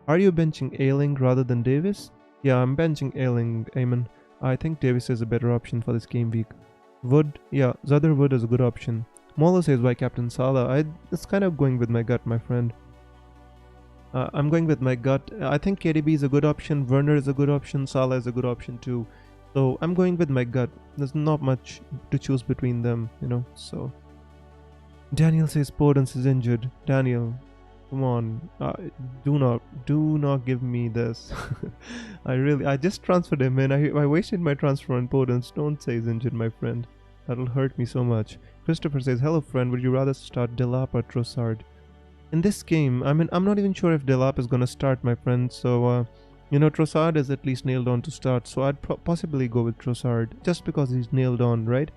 [SPEAKER 1] Are you benching Ayling rather than Davis? Yeah, I'm benching Ayling, Eamon. I think Davis is a better option for this game week. Wood, yeah, Zadar Wood is a good option. Molo says, why Captain Salah? It's kind of going with my gut, my friend. I'm going with my gut. I think KDB is a good option. Werner is a good option. Salah is a good option too. So I'm going with my gut. There's not much to choose between them, So Daniel says Podence is injured. Daniel, come on. Do not give me this. I just transferred him in. I wasted my transfer on Podence. Don't say he's injured, my friend. That'll hurt me so much. Christopher says, hello friend, would you rather start Delap or Trossard? In this game, I'm not even sure if Delap is gonna start, my friend. So, Trossard is at least nailed on to start. So I'd possibly go with Trossard just because he's nailed on, right?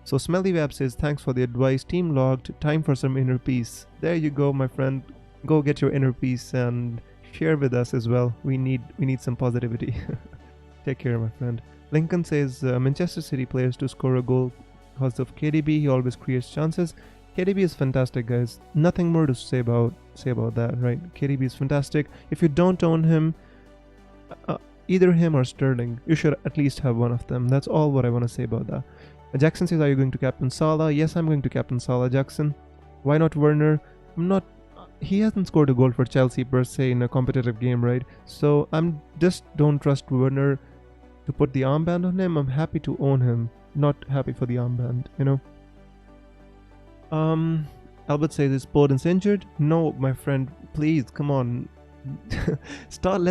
[SPEAKER 1] So Smelly Web says, thanks for the advice. Team logged. Time for some inner peace. There you go, my friend. Go get your inner peace and share with us as well. We need some positivity. Take care, my friend. Lincoln says, Manchester City players to score a goal because of KDB. He always creates chances. KDB is fantastic, guys. Nothing more to say about that, right? KDB is fantastic. If you don't own him, either him or Sterling, you should at least have one of them. That's all what I want to say about that. Jackson says, are you going to captain Salah? Yes, I'm going to captain Salah, Jackson. Why not Werner? He hasn't scored a goal for Chelsea per se in a competitive game, right? So I'm just don't trust Werner to put the armband on him. I'm happy to own him, not happy for the armband, Albert says, is Podence injured? No, my friend, please, come on. Stop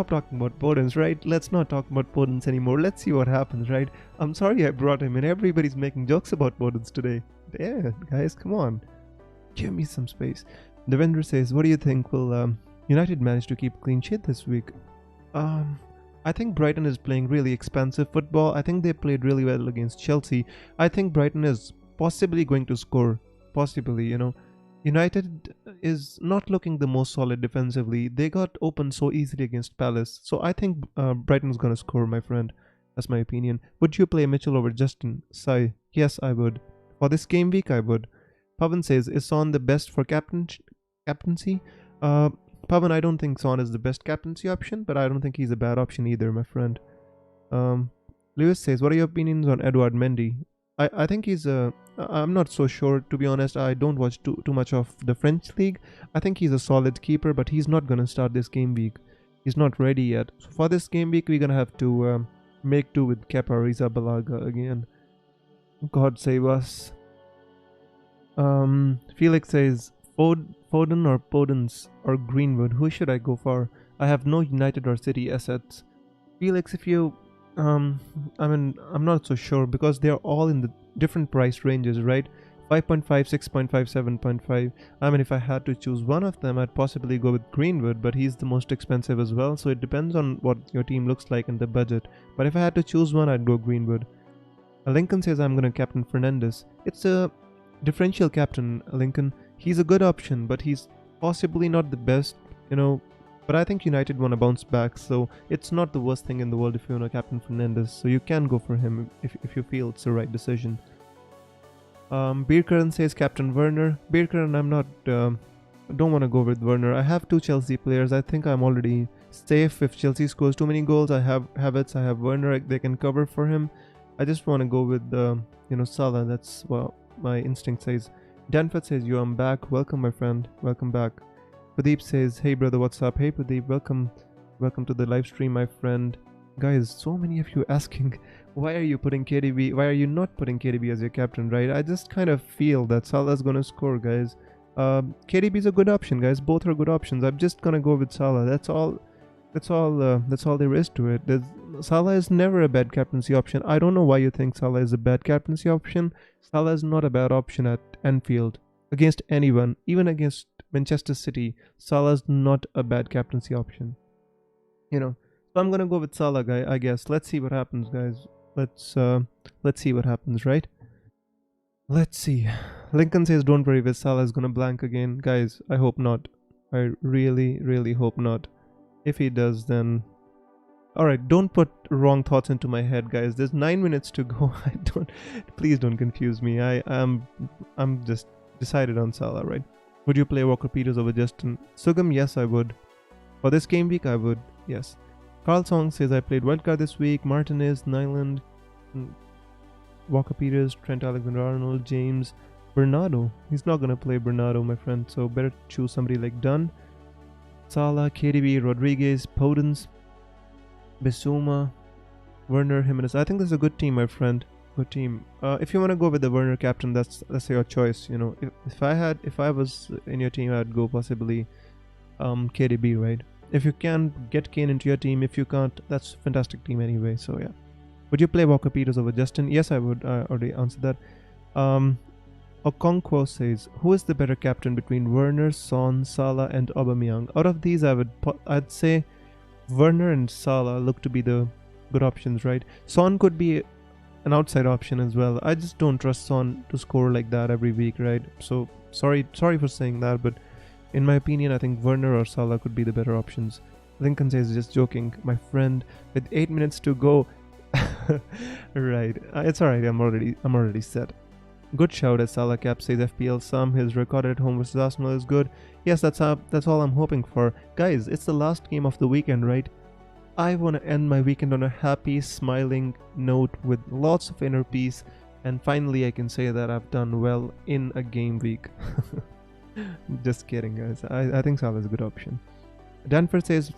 [SPEAKER 1] talking about Podence, right? Let's not talk about Podence anymore. Let's see what happens, right? I'm sorry I brought him in. Everybody's making jokes about Podence today. Yeah, guys, come on. Give me some space. Devendra says, what do you think? Will United manage to keep clean sheet this week? I think Brighton is playing really expansive football. I think they played really well against Chelsea. I think Brighton is possibly going to score. Possibly, United is not looking the most solid defensively. They got open so easily against Palace. So I think Brighton's going to score, my friend. That's my opinion. Would you play Mitchell over Justin? Sai. Yes, I would. For this game week, I would. Pavan says, is Son the best for captaincy? Pavan, I don't think Son is the best captaincy option, but I don't think he's a bad option either, my friend. Lewis says, what are your opinions on Edouard Mendy? I think he's I'm not so sure, to be honest. I don't watch too much of the French league. I think he's a solid keeper, but he's not going to start this game week. He's not ready yet. So for this game week, we're going to have to make do with Kepa Arrizabalaga again. God save us. Felix says, Foden or Podence or Greenwood, who should I go for? I have no United or City assets. Felix, if you I'm not so sure because they're all in the different price ranges, right? 5.5, 6.5, 7.5. If I had to choose one of them, I'd possibly go with Greenwood, but he's the most expensive as well, so it depends on what your team looks like and the budget. But if I had to choose one, I'd go Greenwood. Lincoln says I'm gonna captain Fernandes. It's a differential captain, Lincoln. He's a good option, but he's possibly not the best, But I think United want to bounce back, so it's not the worst thing in the world if you want to captain Fernandes. So you can go for him if you feel it's the right decision. Beerkern says Captain Werner. Beerkern, I'm not. Don't want to go with Werner. I have two Chelsea players. I think I'm already safe. If Chelsea scores too many goals, I have Havertz, I have Werner, they can cover for him. I just want to go with Salah. That's what my instinct says. Danford says, yo, I'm back. Welcome, my friend. Welcome back. Pradeep says, hey brother, what's up? Hey Pradeep, welcome to the live stream, my friend. Guys, so many of you asking, why are you putting KDB? Why are you not putting KDB as your captain, right? I just kind of feel that Salah's gonna score, guys. KDB is a good option, guys. Both are good options. I'm just gonna go with Salah. That's all there is to it. Salah is never a bad captaincy option. I don't know why you think Salah is a bad captaincy option. Salah is not a bad option at Anfield against anyone, even against Manchester City. Salah is not a bad captaincy option. So I'm gonna go with Salah, I guess. Let's see what happens, guys. Let's see what happens, right? Let's see. Lincoln says, don't worry, with Salah is gonna blank again. Guys, I hope not. I really, really hope not. If he does, then alright, don't put wrong thoughts into my head, guys. There's 9 minutes to go. Please don't confuse me. I'm just decided on Salah, right? Would you play Walker Peters over Justin? Sugam, yes, I would. For this game week, I would, yes. Carl Song says, I played wildcard this week. Martinez, Nyland, Walker Peters, Trent Alexander-Arnold, James, Bernardo. He's not going to play Bernardo, my friend, so better choose somebody like Dunn. Salah, KDB, Rodriguez, Podence, Bissouma, Werner, Jimenez. I think this is a good team, my friend. Good team. If you want to go with the Werner captain, that's your choice. If I was in your team, I'd go possibly KDB, right? If you can, get Kane into your team. If you can't, that's a fantastic team anyway. So yeah. Would you play Walker Peters over Justin? Yes, I would. I already answered that. Okonkwo says, who is the better captain between Werner, Son, Salah and Aubameyang? Out of these, I'd say Werner and Salah look to be the good options, right? Son could be an outside option as well. I just don't trust Son to score like that every week, right? So sorry for saying that, but in my opinion, I think Werner or Salah could be the better options. Lincoln says, just joking, my friend. With 8 minutes to go, right? It's alright. I'm already set. Good shout, as Salah Cap says. FPL Sum, his record at home versus Arsenal is good. Yes, that's all I'm hoping for. Guys, it's the last game of the weekend, right? I want to end my weekend on a happy, smiling note with lots of inner peace. And finally, I can say that I've done well in a game week. Just kidding, guys. I think Salah is a good option. Danford says,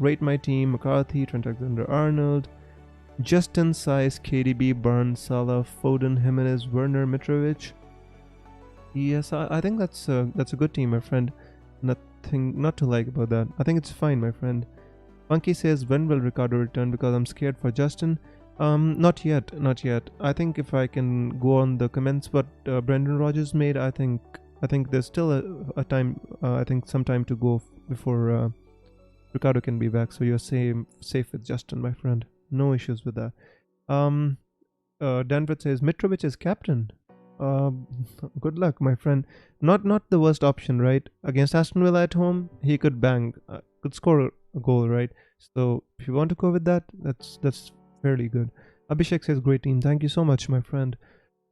[SPEAKER 1] rate my team: McCarthy, Trent Alexander-Arnold, Justin, Size, KDB, Barnes, Salah, Foden, Jimenez, Werner, Mitrovic. Yes, I think that's a good team, my friend. Nothing not to like about that. I think it's fine, my friend. Monkey says, when will Ricardo return? Because I'm scared for Justin. Not yet. I think if I can go on the comments what Brendan Rodgers made, I think there's still a time. I think some time to go before Ricardo can be back. So you're safe with Justin, my friend. No issues with that. Danford says, Mitrovic is captain. Good luck, my friend. Not the worst option, right? Against Aston Villa at home, he could bang, could score a goal, right? So if you want to go with that, that's fairly good. Abhishek says, great team. Thank you so much, my friend.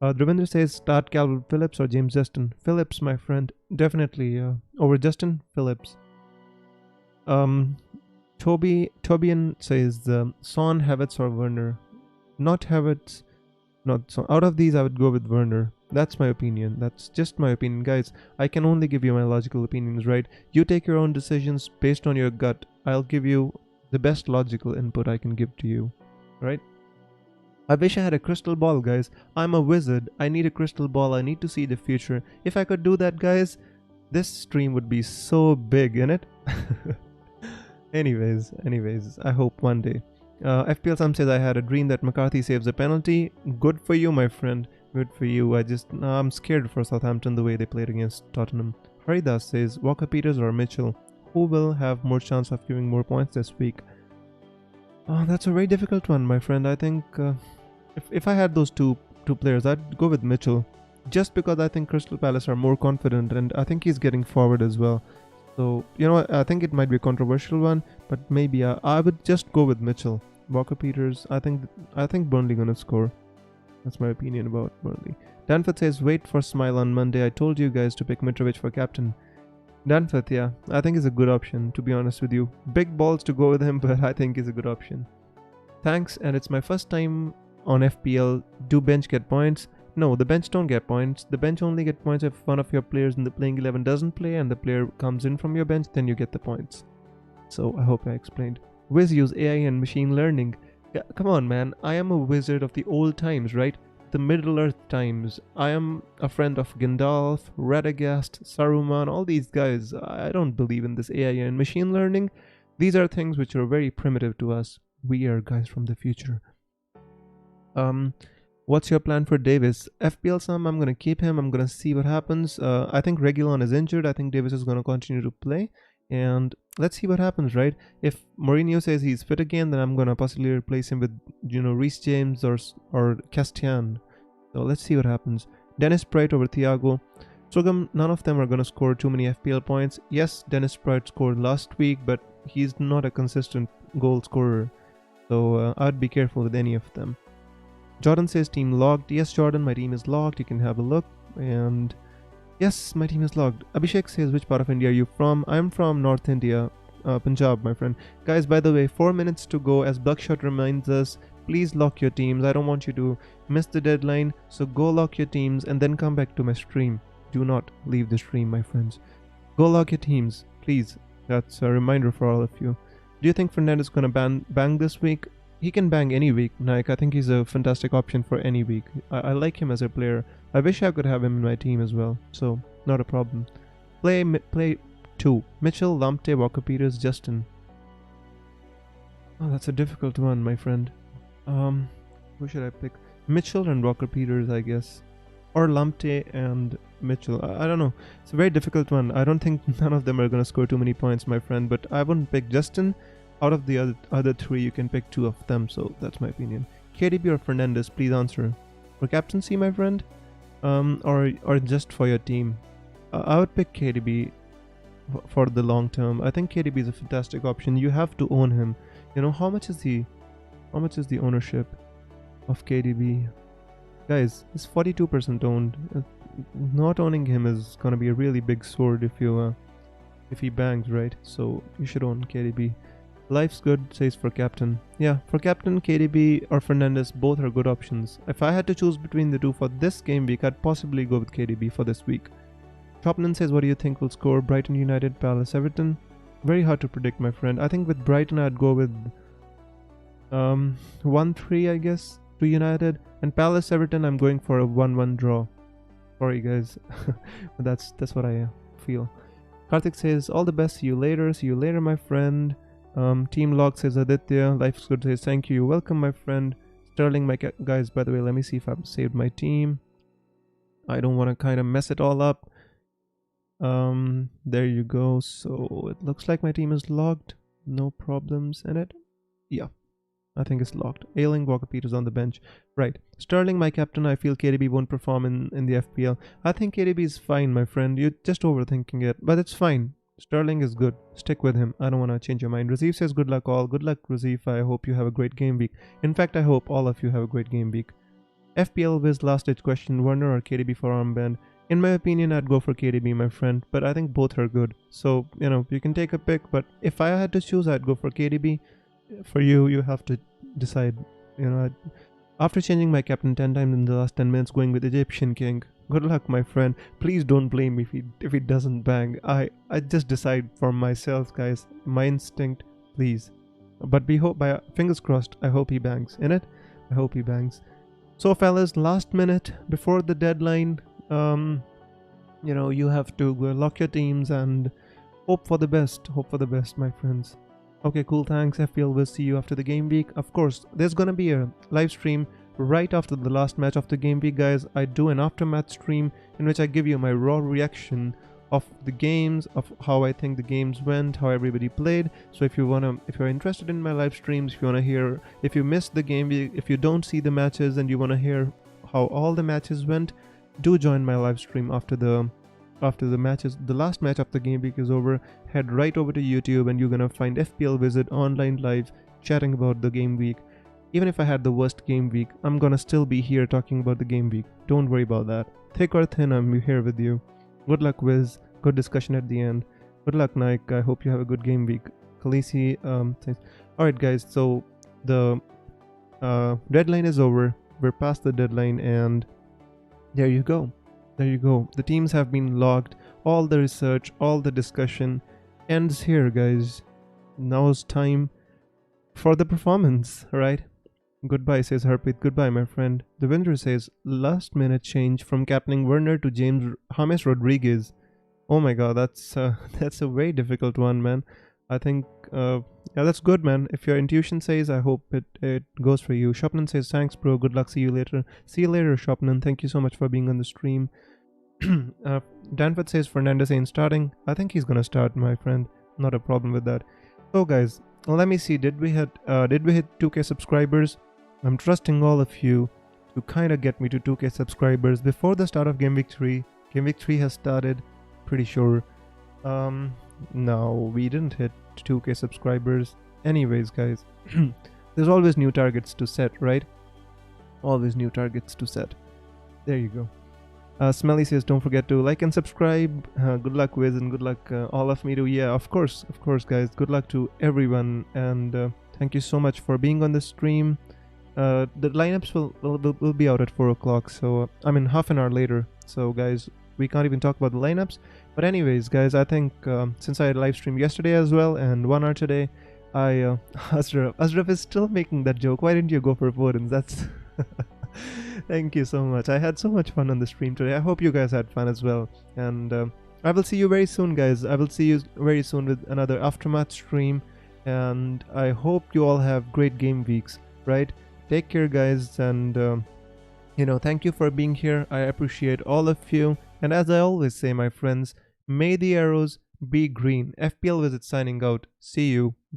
[SPEAKER 1] Dravendra says, start Calvin Phillips or James Justin. Phillips, my friend. Definitely over Justin, Phillips. Tobian says, Son, Havertz or Werner. Not Havertz, not Son. Out of these, I would go with Werner. That's my opinion. That's just my opinion, guys. I can only give you my logical opinions, right? You take your own decisions based on your gut. I'll give you the best logical input I can give to you, right? I wish I had a crystal ball, guys. I'm a wizard. I need a crystal ball. I need to see the future. If I could do that, guys, this stream would be so big, innit? Anyways, I hope one day. FPL Sam says, I had a dream that McCarthy saves a penalty. Good for you, my friend. Good for you. I'm scared for Southampton the way they played against Tottenham. Haridas says, Walker Peters or Mitchell? Who will have more chance of giving more points this week? Oh, that's a very difficult one, my friend. I think if I had those two players, I'd go with Mitchell. Just because I think Crystal Palace are more confident, and I think he's getting forward as well. So, I think it might be a controversial one, but maybe I would just go with Mitchell. Walker Peters, I think Burnley gonna score. That's my opinion about Burnley. Danford says, wait for Smile on Monday. I told you guys to pick Mitrovic for captain. Danforth, yeah, I think is a good option, to be honest with you. Big balls to go with him, but I think is a good option. Thanks, and it's my first time on FPL. Do bench get points? No, the bench don't get points. The bench only get points if one of your players in the playing 11 doesn't play and the player comes in from your bench, then you get the points. So I hope I explained. Wiz use AI and machine learning. Yeah, come on, man. I am a wizard of the old times, right? The Middle Earth times. I am a friend of Gandalf, Radagast, Saruman, all these guys. I don't believe in this AI and machine learning. These are things which are very primitive to us. We are guys from the future. What's your plan for Davis? FPL Sam, I'm gonna keep him. I'm gonna see what happens. I think Reguilon is injured. I think Davis is gonna continue to play, and let's see what happens, right? If Mourinho says he's fit again, then I'm gonna possibly replace him with, Reece James or Castian. So let's see what happens. Dennis Pratt over Thiago. Sugam, none of them are gonna score too many FPL points. Yes, Dennis Pratt scored last week, but he's not a consistent goal scorer. So I'd be careful with any of them. Jordan says team logged. Yes, Jordan, my team is logged. You can have a look. And yes, my team is logged. Abhishek says, which part of India are you from? I'm from North India, Punjab, my friend. Guys, by the way, 4 minutes to go. As Buckshot reminds us, please lock your teams. I don't want you to miss the deadline. So go lock your teams and then come back to my stream. Do not leave the stream, my friends. Go lock your teams, please. That's a reminder for all of you. Do you think Fernandes is going to bang this week? He can bang any week, Nike. I think he's a fantastic option for any week. I like him as a player. I wish I could have him in my team as well. So, not a problem. Play 2. Mitchell, Lamptey, Walker Peters, Justin. Oh, that's a difficult one, my friend. Who should I pick? Mitchell and Walker Peters, I guess. Or Lamptey and Mitchell. I don't know. It's a very difficult one. I don't think none of them are going to score too many points, my friend. But I wouldn't pick Justin. Out of the other 3, you can pick 2 of them. So that's my opinion. KDB or Fernandes, please answer. For captaincy, my friend? Or just for your team? I would pick KDB for the long term. I think KDB is a fantastic option. You have to own him. How much is the ownership of KDB? Guys, it's 42% owned. Not owning him is gonna be a really big sword if he bangs, right? So you should own KDB. Life's good, says for captain. Yeah, for captain, KDB or Fernandes, both are good options. If I had to choose between the two for this game week, I'd possibly go with KDB for this week. Chopman says, what do you think will score? Brighton, United, Palace, Everton? Very hard to predict, my friend. I think with Brighton, I'd go with 1-3, I guess, to United. And Palace, Everton, I'm going for a 1-1 draw. Sorry, guys. But that's what I feel. Karthik says, all the best. See you later, my friend. Team Log says Aditya. Life's good says thank you. Welcome, my friend. Sterling, guys, by the way, let me see if I've saved my team. I don't want to kind of mess it all up. There you go. So it looks like my team is logged. No problems in it. Yeah, I think it's locked. Ailing, Walker Peters on the bench. Right. Sterling, my captain. I feel KDB won't perform in the FPL. I think KDB is fine, my friend. You're just overthinking it, but it's fine. Sterling is good. Stick with him. I don't want to change your mind. Razif says good luck all. Good luck, Razif. I hope you have a great game week. In fact, I hope all of you have a great game week. FPL Wiz last ditch question. Werner or KDB for armband? In my opinion, I'd go for KDB, my friend. But I think both are good. So, you can take a pick. But if I had to choose, I'd go for KDB. For you, you have to decide. After changing my captain 10 times in the last 10 minutes, going with Egyptian King. Good luck, my friend. Please don't blame me if he doesn't bang. I just decide for myself, guys. My instinct, please. But fingers crossed, I hope he bangs. In it? I hope he bangs. So, fellas, last minute, before the deadline, you have to go lock your teams and hope for the best. Hope for the best, my friends. Okay, cool, thanks. FPL will see you after the game week. Of course, there's gonna be a live stream right after the last match of the game week, guys. I do an aftermath stream in which I give you my raw reaction of the games, of how I think the games went, how everybody played. So if you're interested in my live streams, if you wanna hear, if you missed the game week, if you don't see the matches and you wanna hear how all the matches went, do join my live stream after the matches. The last match of the game week is over. Head right over to YouTube and you're gonna find FPL Wizard online live chatting about the game week. Even if I had the worst game week, I'm gonna still be here talking about the game week. Don't worry about that. Thick or thin, I'm here with you. Good luck, Wiz. Good discussion at the end. Good luck, Nike. I hope you have a good game week. Khaleesi says, alright guys, so the deadline is over. We're past the deadline, and there you go. There you go. The teams have been logged. All the research, all the discussion ends here, guys. Now's time for the performance, right? Goodbye, says Harpreet. Goodbye, my friend. The winner says, last minute change from captaining Werner to James Rodriguez. Oh my god, that's that's a very difficult one, man. I think, yeah, that's good, man. If your intuition says, I hope it goes for you. Shopnan says, thanks, bro. Good luck. See you later. See you later, Shopnan. Thank you so much for being on the stream. Danford says, Fernandez ain't starting. I think he's gonna start, my friend. Not a problem with that. So, guys, let me see. Did we hit 2K subscribers? I'm trusting all of you to kind of get me to 2K subscribers before the start of Game Week 3. Game Week 3 has started, pretty sure. No, we didn't hit 2K subscribers. Anyways, guys, there's always new targets to set, right? Always new targets to set. There you go. Smelly says, don't forget to like and subscribe. Good luck, Wiz, and good luck all of me too. Yeah, of course, guys. Good luck to everyone, and thank you so much for being on the stream. The lineups will be out at 4 o'clock, so I mean half an hour later. So, guys, we can't even talk about the lineups. But anyways, guys, I think since I live streamed yesterday as well and 1 hour today, Ashraf is still making that joke. Why didn't you go for Foden? That's thank you so much. I had so much fun on the stream today. I hope you guys had fun as well. And I will see you very soon, guys. I will see you very soon with another Aftermath stream. And I hope you all have great game weeks, right? Take care, guys. And, thank you for being here. I appreciate all of you. And as I always say, my friends, may the arrows be green. FPL Visit signing out. See you. Bye.